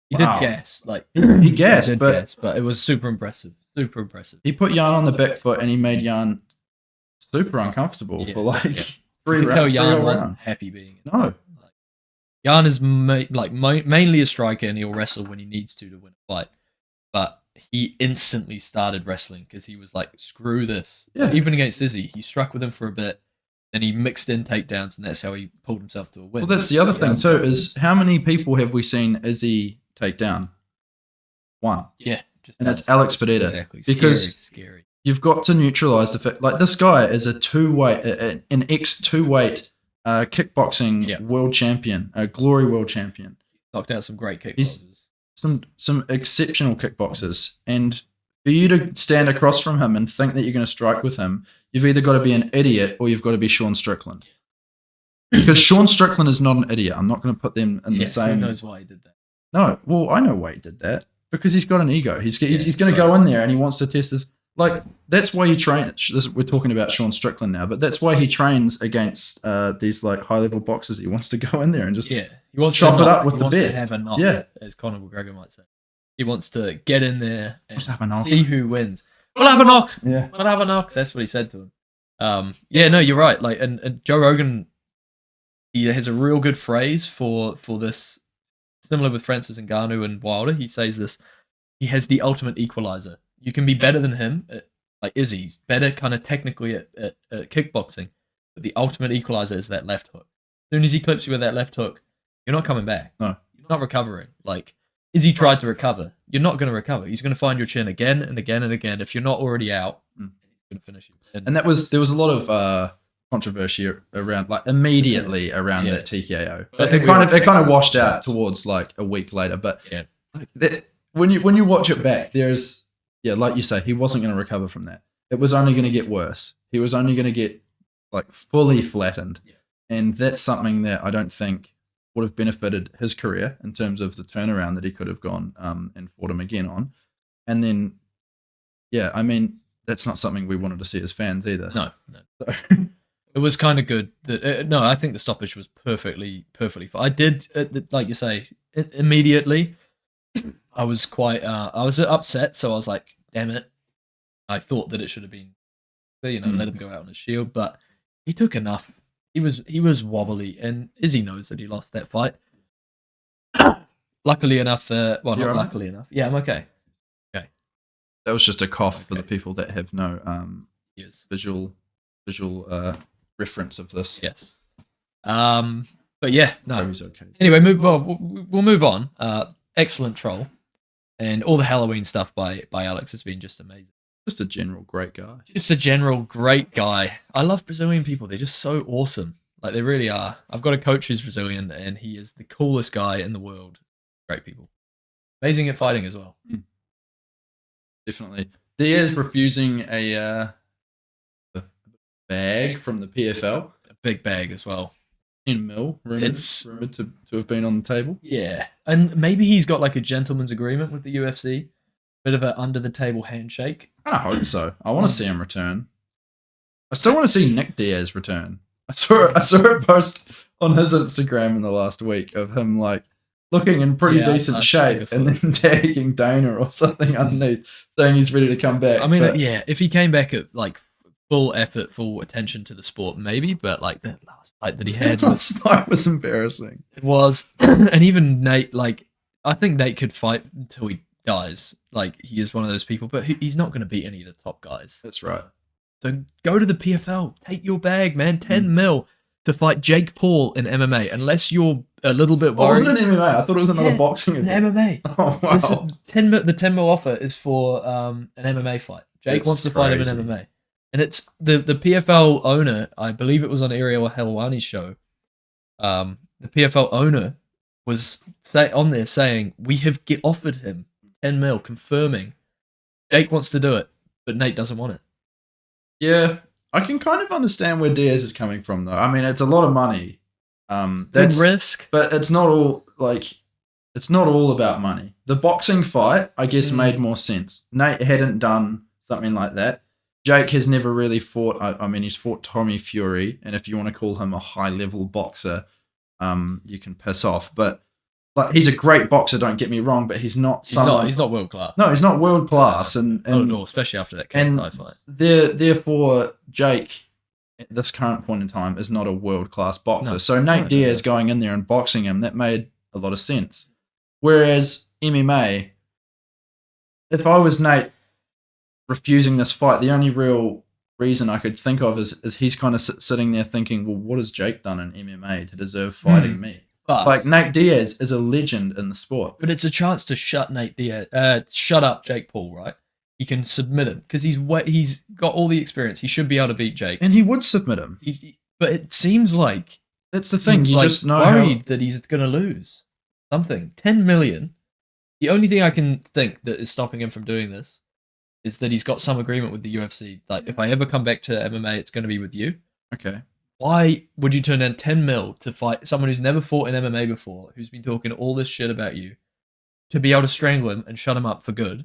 he did gas. Like he gassed, but it was super impressive. Super impressive. He put Jan on the back foot and he made Jan super uncomfortable for like 3 rounds. You could tell Jan wasn't happy being in No. Jan is mainly a striker, and he'll wrestle when he needs to win a fight. But he instantly started wrestling because he was like, screw this. Yeah. Even against Izzy, he struck with him for a bit, then he mixed in takedowns, and that's how he pulled himself to a win. Well, that's the other thing too, is how many people have we seen Izzy take down? One. Yeah. And that's Alex Pereira. Exactly. Because scary. You've got to neutralize the fact, like, this guy is an ex-2-weight kickboxing world champion, a glory world champion. Knocked out some great kickboxers. He's some exceptional kickboxers, and for you to stand across from him and think that you're going to strike with him, you've either got to be an idiot or you've got to be Sean Strickland. Because Sean Strickland is not an idiot. I'm not going to put them in the same. Who knows why he did that? No, well, I know why he did that. Because he's got an ego. He's going to go in there and he wants to test his. Like, that's why he trains. We're talking about Sean Strickland now, but that's why he trains against these like high-level boxers. He wants to go in there and just he wants chop to it up with he the wants best. To have a knock, as Conor McGregor might say. He wants to get in there and see who wins. We'll have a knock. Yeah, we'll have a knock. That's what he said to him. No, you're right. Like, and Joe Rogan, he has a real good phrase for this similar with Francis Ngannou and Wilder. He says this. He has the ultimate equalizer. You can be better than him, like Izzy's better kind of technically at kickboxing, but the ultimate equalizer is that left hook. As soon as he clips you with that left hook, you're not coming back. No. You're not recovering. Like, Izzy tried to recover. You're not going to recover. He's going to find your chin again and again and again. If you're not already out, he's going to finish you. And there was a lot of controversy around, like, immediately around that TKO. It kind of washed out towards like a week later. But when you watch it back, there's like you say, he wasn't going to recover from that. It was only going to get worse. He was only going to get like fully flattened, and that's something that I don't think would have benefited his career in terms of the turnaround that he could have gone and fought him again on. And then, I mean, that's not something we wanted to see as fans either. No. So. It was kind of good. That I think the stoppage was perfectly fine. I did, like you say, immediately. I was quite, I was upset, so I was like, damn it. I thought that it should have been, let him go out on his shield, but he took enough. He was wobbly, and Izzy knows that he lost that fight. Luckily enough, not luckily enough. Yeah, I'm okay. Okay. That was just a cough for the people that have no visual reference of this. Yes. But yeah, no. He's okay. Anyway, we'll move on. Excellent troll, and all the Halloween stuff by Alex has been just amazing. Just a general great guy. Just a general great guy. I love Brazilian people. They're just so awesome. Like, they really are. I've got a coach who's Brazilian, and he is the coolest guy in the world. Great people. Amazing at fighting as well. Definitely. Diaz refusing a bag from the PFL. A big bag as well. 10 mil, rumored to have been on the table. Yeah. And maybe he's got like a gentleman's agreement with the UFC. Bit of an under-the-table handshake. I hope so. I want to see him return. I still want to see Nick Diaz return. I saw a post on his Instagram in the last week of him like looking in pretty decent shape and then tagging Dana or something underneath saying he's ready to come back. I mean, if he came back at like full effort, full attention to the sport, maybe, but like that last fight that he had was embarrassing. It was. And even Nate, like, I think Nate could fight until he dies. Like, he is one of those people, but he's not going to beat any of the top guys. That's right. So go to the PFL, take your bag, man. 10 mil to fight Jake Paul in MMA, unless you're a little bit worried. Wasn't it MMA? I thought it was another boxing event. MMA. Oh, wow. The 10 mil offer is for an MMA fight. Jake wants to fight him in MMA. And it's the PFL owner, I believe it was on Ariel Helwani's show. The PFL owner was on there saying, we have offered him 10 mil, confirming Jake wants to do it, but Nate doesn't want it. Yeah, I can kind of understand where Diaz is coming from, though. I mean, it's a lot of money. That's risk, but it's not all about money. The boxing fight, I guess, made more sense. Nate hadn't done something like that. Jake has never really fought. I mean, he's fought Tommy Fury, and if you want to call him a high-level boxer, you can piss off. But like, he's a great boxer. Don't get me wrong, but he's not. He's not world class. No, he's not world class, and no, especially after that KSI fight. Therefore, Jake, at this current point in time, is not a world class boxer. So Nate Diaz going in there and boxing him, that made a lot of sense. Whereas MMA, if I was Nate refusing this fight, the only real reason I could think of is he's kind of sitting there thinking, well, what has Jake done in MMA to deserve fighting me? But, like, Nate Diaz is a legend in the sport. But it's a chance to shut up Jake Paul, right? He can submit him because he's got all the experience. He should be able to beat Jake, and he would submit him. But it seems like that's the thing. You just know worried that he's going to lose something. 10 million. The only thing I can think that is stopping him from doing this is that he's got some agreement with the UFC. Like, if I ever come back to MMA, it's going to be with you. Okay. Why would you turn down 10 mil to fight someone who's never fought in MMA before, who's been talking all this shit about you, to be able to strangle him and shut him up for good?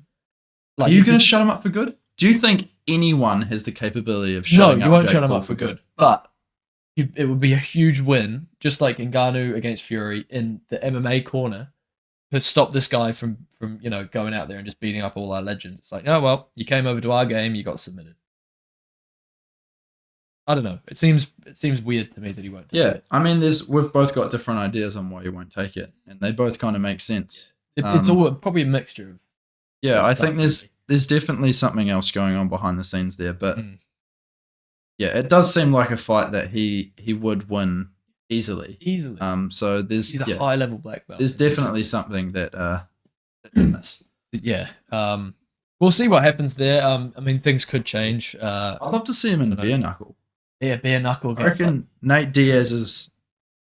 Like, are you going to shut him up for good? Do you think anyone has the capability of shutting up? No, you won't shut him up for good. But it would be a huge win, just like Ngannou against Fury in the MMA corner, to stop this guy from going out there and just beating up all our legends. It's like, oh, well, you came over to our game, you got submitted. I don't know. It seems weird to me that he won't. Take Yeah, it. I mean, we've both got different ideas on why he won't take it, and they both kind of make sense. It's all probably a mixture of. Yeah, I think really. there's definitely something else going on behind the scenes there, but yeah, it does seem like a fight that he would win easily. So there's he's a high level black belt. There's definitely something that yeah. We'll see what happens there. I mean, things could change. I'd love to see him in bare knuckle. Yeah, bare knuckle. I reckon Nate Diaz is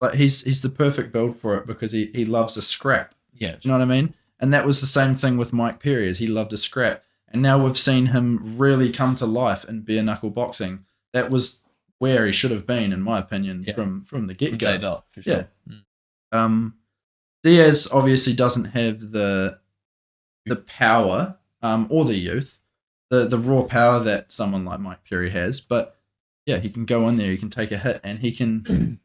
like he's the perfect build for it because he loves a scrap. Yeah, do you know what I mean? And that was the same thing with Mike Perry, is he loved a scrap. And now we've seen him really come to life in bare knuckle boxing. That was where he should have been, in my opinion, from the get go. For sure. Yeah. Diaz obviously doesn't have the power or the youth, the raw power that someone like Mike Perry has. But yeah, he can go in there, he can take a hit, and he can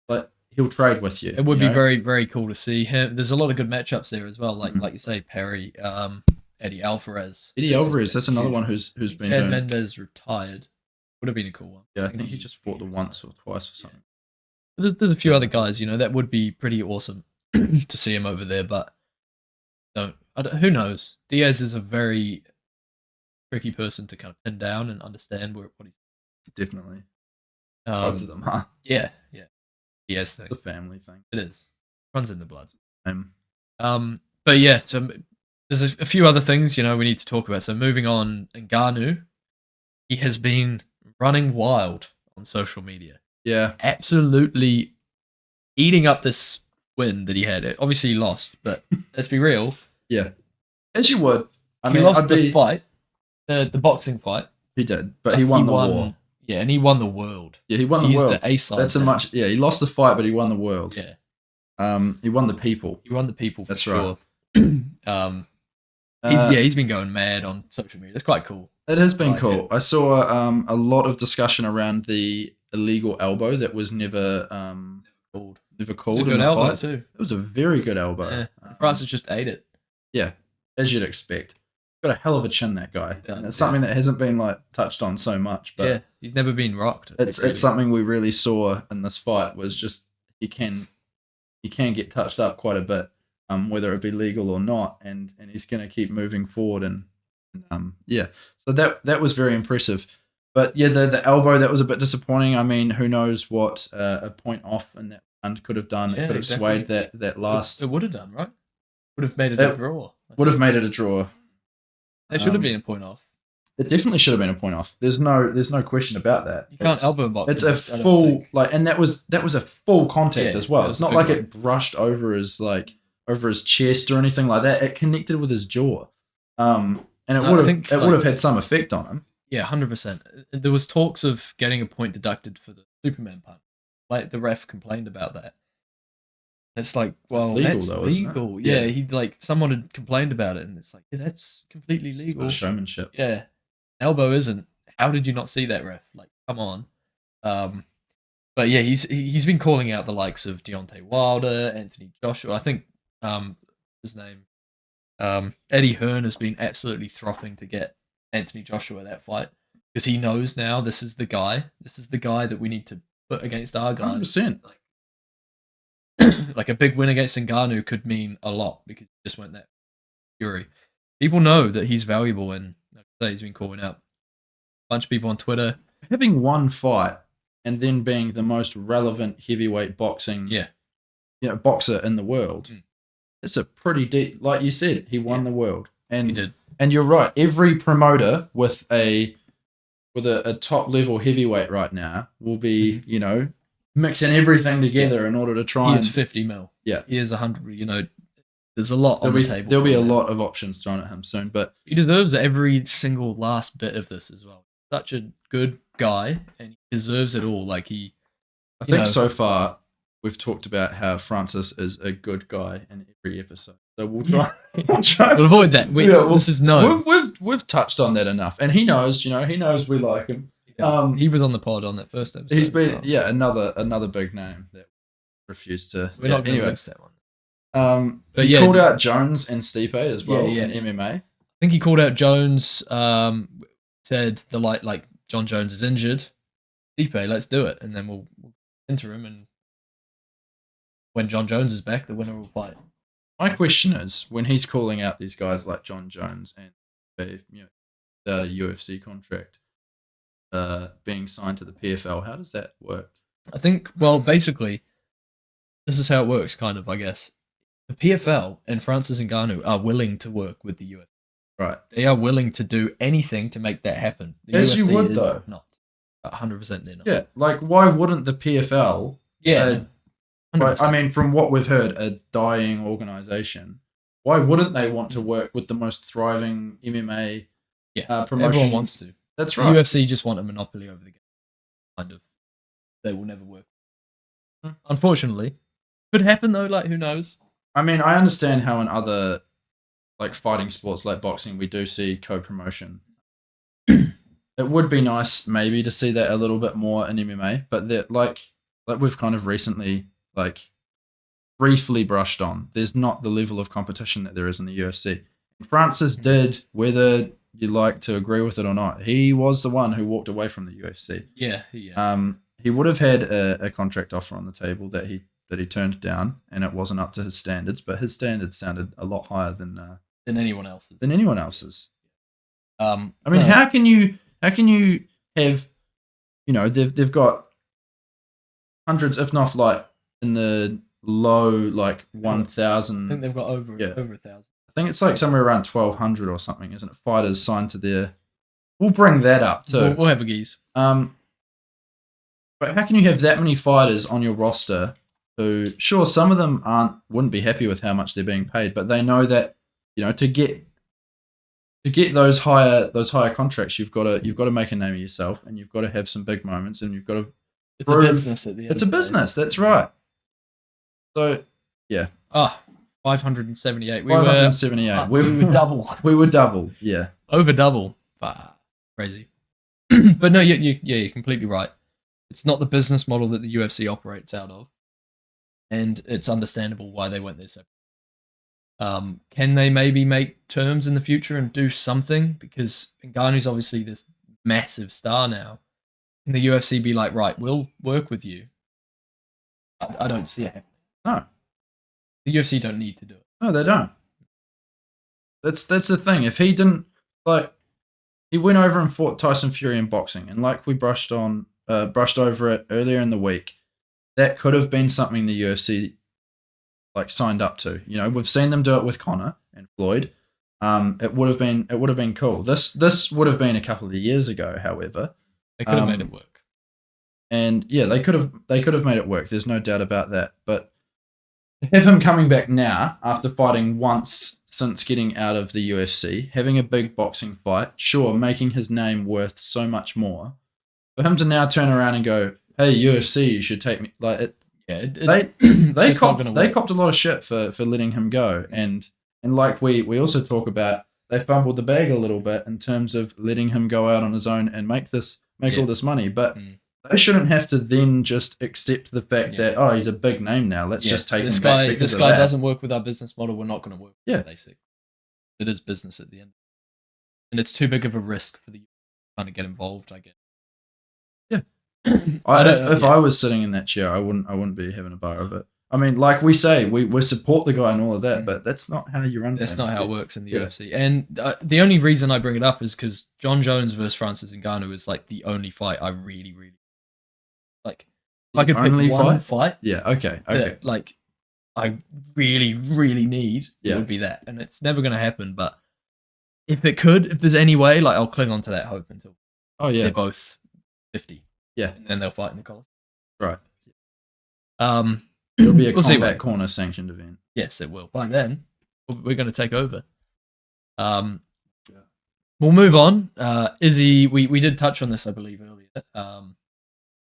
but he'll trade with you. It would be very, very cool to see him. There's a lot of good matchups there as well, like you say, Perry, Eddie Alvarez. Eddie Alvarez, that's another one who's been Ted Mendez retired. Would have been a cool one. Yeah, I think he just fought the once or twice or something. There's a few other guys, that would be pretty awesome to see him over there, but who knows? Diaz is a very tricky person to kind of pin down and understand what he's. Definitely. Both of them, huh? Yeah. Diaz thing. It's a family thing. It is. Runs in the blood. But yeah, so there's a few other things, we need to talk about. So moving on, Ngannou, he has been running wild on social media. Yeah. Absolutely eating up this win that he had. Obviously he lost, but let's be real. Yeah. As you would. He lost the fight, the boxing fight. He did, but he won the war. Yeah, and he won the world. Yeah, he won the world. He's the A-side. That's he lost the fight, but he won the world. Yeah. He won the people. He won the people for That's sure. Right. He's been going mad on social media. It's quite cool. It has been cool. I saw a lot of discussion around the illegal elbow that was never called. Never called. It was a good elbow too. It was a very good elbow. Yeah. Francis just ate it. Yeah, as you'd expect. Got a hell of a chin, that guy. And it's something that hasn't been touched on so much. But yeah, he's never been rocked. It's something we really saw in this fight, was just he can get touched up quite a bit, whether it be legal or not, and he's going to keep moving forward and so that was very impressive. But yeah, the elbow, that was a bit disappointing. I mean, who knows what a point off in that round could have done. It could have swayed that last. It would have done, right? Would have made it a draw. Would have made it a draw. There should have been a point off. It definitely should have been a point off. There's no question about that. You can't elbow box. It's a full and that was a full contact as well. It's not like it brushed over his chest or anything like that. It connected with his jaw, and it would have had some effect on him. Yeah, 100%. There was talks of getting a point deducted for the Superman punch. Like the ref complained about that. It's like, well, that's legal. Yeah, he someone had complained about it, and it's like, yeah, that's completely legal. It's showmanship. Yeah, elbow isn't. How did you not see that, ref? Like, come on. But yeah, he's been calling out the likes of Deontay Wilder, Anthony Joshua. I think his name, Eddie Hearn, has been absolutely frothing to get Anthony Joshua that fight, because he knows now this is the guy. This is the guy that we need to put against our guys. 100%. Like a big win against Ngannou could mean a lot, because he just went that fury. People know that he's valuable, and like I say, he's been calling out a bunch of people on Twitter. Having one fight and then being the most relevant heavyweight boxing boxer in the world, it's a pretty deep, like you said, he won the world. And he did. And you're right, every promoter with a top level heavyweight right now will be, mixing everything together in order to try. He is 50 mil. Yeah. He is 100. There's a lot on the table. There'll be a lot of options thrown at him soon, but he deserves every single last bit of this as well. Such a good guy, and he deserves it all. I think so far we've talked about how Francis is a good guy in every episode. So we'll try. We'll avoid that. This is known. We've touched on that enough, and he knows. He knows we like him. He was on the pod on that first episode. He's been another big name that refused to. We're not going to miss that one. But he called out Jones and Stipe as well in MMA. I think he called out Jones. Said like John Jones is injured. Stipe, let's do it, and then we'll enter him, and when John Jones is back, the winner will fight. My question is, when he's calling out these guys like John Jones and the UFC contract being signed to the PFL, how does that work? I think, well, basically, this is how it works, kind of, I guess. The PFL and Francis Ngannou are willing to work with the UFC. Right. They are willing to do anything to make that happen. The As UFC you would, is though. Not. 100% they're not. Yeah, like, why wouldn't the PFL... Yeah. I mean, from what we've heard, a dying organization. Why wouldn't they want to work with the most thriving MMA promotion? Everyone wants to. That's The right. UFC just want a monopoly over the game. Kind of. They will never work. Unfortunately. Could happen though, like who knows? I mean, I understand how in other like fighting sports like boxing we do see co-promotion. It would be nice maybe to see that a little bit more in MMA, but that like we've kind of recently like briefly brushed on. There's not the level of competition that there is in the UFC. Francis did, whether you like to agree with it or not, he was the one who walked away from the UFC. Yeah. He would have had a contract offer on the table that he turned down, and it wasn't up to his standards, but his standards sounded a lot higher than anyone else's. I mean, how can you have, you know, they've got hundreds, if not like in the low like 1,000. I think they've got over 1,000. I think it's like somewhere around 1,200 or something, isn't it? Fighters signed to their. We'll bring that up too. We'll have a geese. But how can you have that many fighters on your roster who, sure, some of them wouldn't be happy with how much they're being paid, but they know that, you know, to get those higher contracts, you've got to make a name of yourself, and you've got to have some big moments, and you've got to. It's a business at the end. It's a business. That's right. So, yeah. 578. 578. We were double. We were double. Yeah. Over double. Crazy. But no, you're completely right. It's not the business model that the UFC operates out of, and it's understandable why they went this. Can they maybe make terms in the future and do something? Because Ngannou's obviously this massive star now. Can the UFC be like, right, we'll work with you? I don't see it happening. No. The UFC don't need to do it. No, they don't. That's the thing. If he didn't, like, he went over and fought Tyson Fury in boxing, and like we brushed over it earlier in the week, that could have been something the UFC like signed up to. You know, we've seen them do it with Conor and Floyd. It would have been cool. This would have been a couple of years ago, however. They could have made it work. And yeah, they could have made it work. There's no doubt about that. But to have him coming back now after fighting once since getting out of the UFC, having a big boxing fight, sure, making his name worth so much more. For him to now turn around and go, "Hey, UFC, you should take me," like it. Yeah, they copped a lot of shit for letting him go, and like we also talk about, they fumbled the bag a little bit in terms of letting him go out on his own and make all this money, but they shouldn't have to then just accept the fact that he's a big name now. Let's just take him back. This guy doesn't work with our business model. We're not going to work. Yeah, basically, it is business at the end, and it's too big of a risk for the trying to get involved. I guess. Yeah, if I was sitting in that chair, I wouldn't be having a bar of it. I mean, like we say, we support the guy and all of that, but that's not how you run things. That's not how it works in the UFC. And the only reason I bring it up is because John Jones versus Francis Ngannou is like the only fight I really like. If I could pick one fight. Yeah. Okay. That, like, I really need. It would be that, and it's never going to happen. But if there's any way, like, I'll cling on to that hope until. They're both 50. Yeah, and then they'll fight in the Coliseum. Right. It'll be a combat corner sanctioned event. Yes, it will. By then, we're going to take over. We'll move on. Izzy, we did touch on this, I believe, earlier.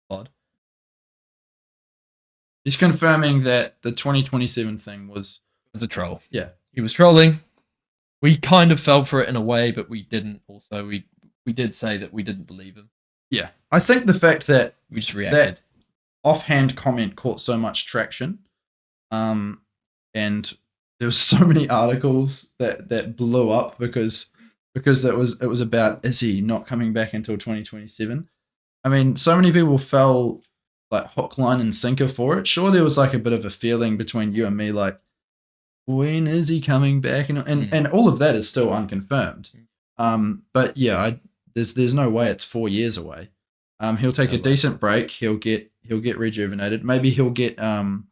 Pod. He's confirming that the 2027 thing was a troll. Yeah, he was trolling. We kind of fell for it in a way, but we didn't. Also, we did say that we didn't believe him. Yeah, I think the fact that we just reacted. That offhand comment caught so much traction, and there was so many articles that blew up because it was about Izzy not coming back until 2027. I mean, so many people fell like hook, line, and sinker for it. Sure, there was like a bit of a feeling between you and me, like, when is he coming back? And all of that is still unconfirmed. But yeah, there's no way it's 4 years away. He'll take a decent break. He'll get rejuvenated. Maybe he'll get one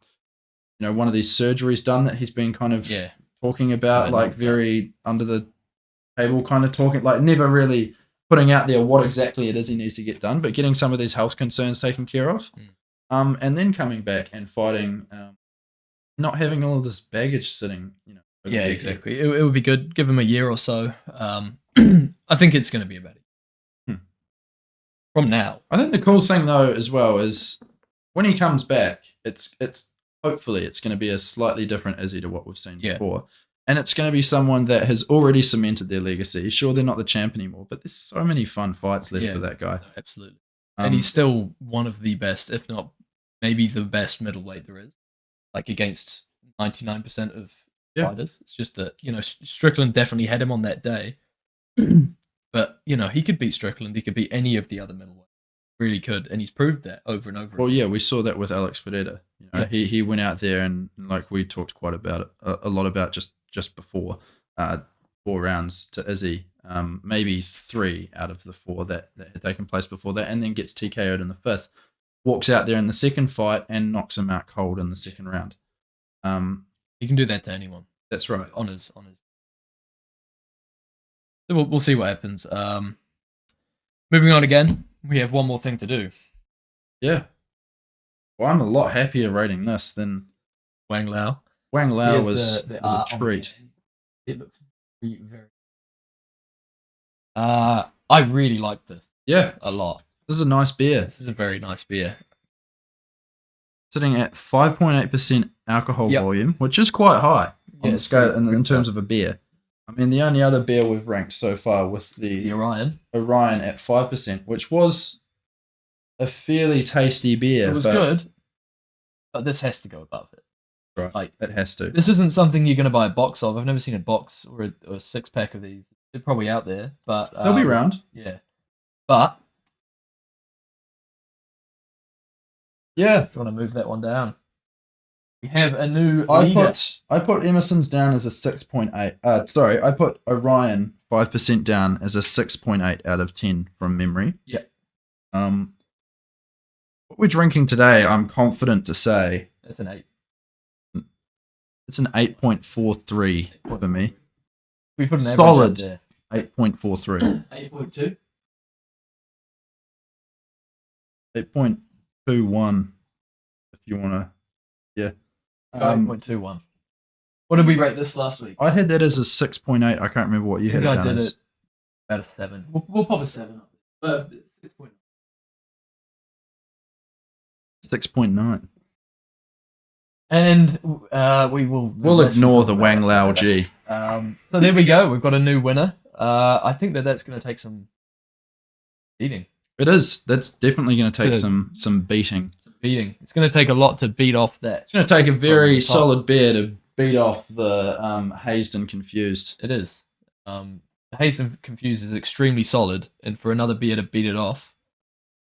of these surgeries done that he's been kind of talking about, like very under the table, kind of talking, like never really putting out there what exactly it is he needs to get done, but getting some of these health concerns taken care of, and then coming back and fighting, not having all of this baggage sitting. Yeah, exactly. It would be good. Give him a year or so. I think it's going to be about it. From now. I think the cool thing though as well is when he comes back, it's hopefully it's going to be a slightly different Izzy to what we've seen before. And it's going to be someone that has already cemented their legacy. Sure, they're not the champ anymore, but there's so many fun fights left for that guy. No, absolutely. And he's still one of the best, if not maybe the best middleweight there is. Like against 99% of fighters. It's just that, Strickland definitely had him on that day. But, he could beat Strickland. He could beat any of the other middleweights. Really could. And he's proved that over and over. Well, yeah, we saw that with Alex Pereira. He went out there and, like, we talked quite about it, a lot about just before 4 rounds to Izzy. Maybe 3 out of the 4 that had taken place before that, and then gets TKO'd in the 5th. Walks out there in the second fight and knocks him out cold in the second round. He can do that to anyone. That's right. On his. So we'll see what happens. Moving on again, we have one more thing to do. Yeah. Well, I'm a lot happier rating this than Wang Lao. Wang Lao was a treat. It looks very. I really like this. Yeah, a lot. This is a nice beer. This is a very nice beer. Sitting at 5.8% alcohol volume, which is quite high on the scale in terms of a beer. I mean, the only other beer we've ranked so far with the Orion at 5%, which was a fairly tasty beer. It was good, but this has to go above it. Right, like, it has to. This isn't something you're going to buy a box of. I've never seen a box or a 6-pack of these. They're probably out there, but they'll be around. Yeah, but if you want to move that one down, we have a new. I put Emerson's down as a 6.8. Sorry, I put Orion 5% down as a 6.8 out of 10 from memory. Yeah. What we're drinking today, I'm confident to say it's an 8. It's an 8.43 for me. We put an solid there. 8.43. 8.2. 8.21. If you want to, yeah. 8.21. What did we rate this last week? I had that as a 6.8. I can't remember what you had it down as. It about a 7. We'll pop a 7 up. But 6.9. 6.9. And we'll ignore the Wang Lao G. So there we go. We've got a new winner. I think that's going to take some beating. It is. That's definitely going to take some beating. Beating. It's going to take a lot to beat off that. It's going to take a very solid beer to beat off the Hazed and Confused. It is. The Hazed and Confused is extremely solid, and for another beer to beat it off,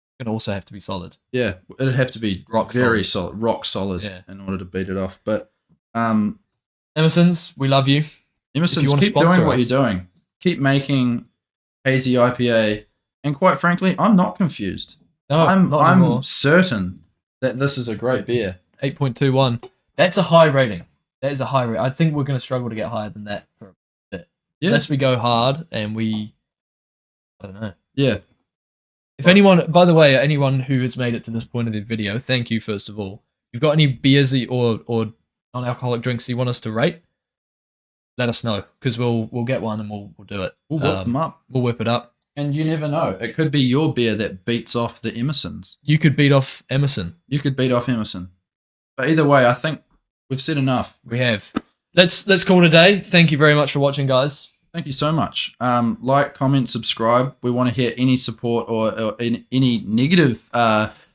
it's going to also have to be solid. Yeah, it'd have to be rock solid in order to beat it off. But Emerson's, we love you. Emerson's, keep doing what you're doing. Keep making hazy IPA, and quite frankly, I'm not confused. No, I'm certain that this is a great beer. 8.21. That's a high rating. That is a high rating. I think we're going to struggle to get higher than that for a bit. Yeah. Unless we go hard and I don't know. Yeah. If anyone, by the way, anyone who has made it to this point of the video, thank you first of all. If you've got any beers or non-alcoholic drinks you want us to rate, let us know, because we'll get one and we'll do it. We'll whip them up. We'll whip it up. And you never know. It could be your beer that beats off the Emerson's. You could beat off Emerson. You could beat off Emerson. But either way, I think we've said enough. We have. Let's call it a day. Thank you very much for watching, guys. Thank you so much. Like, comment, subscribe. We want to hear any support or any negative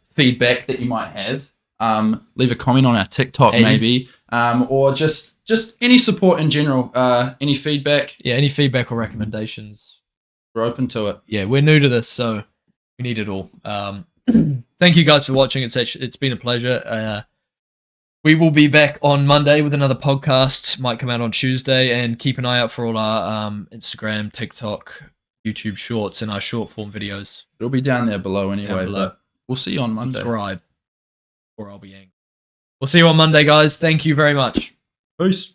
feedback that you might have. Leave a comment on our TikTok maybe. Or just any support in general. Any feedback. Yeah, any feedback or recommendations. We're open to it. Yeah, we're new to this, so We need it all. Thank you guys for watching. It's been a pleasure. We will be back on Monday with another podcast. Might come out on Tuesday, and keep an eye out for all our Instagram, TikTok, YouTube shorts, and our short form videos. It'll be down there below anyway. But we'll see you on Monday. Subscribe, or I'll be angry. We'll see you on Monday, guys. Thank you very much. Peace.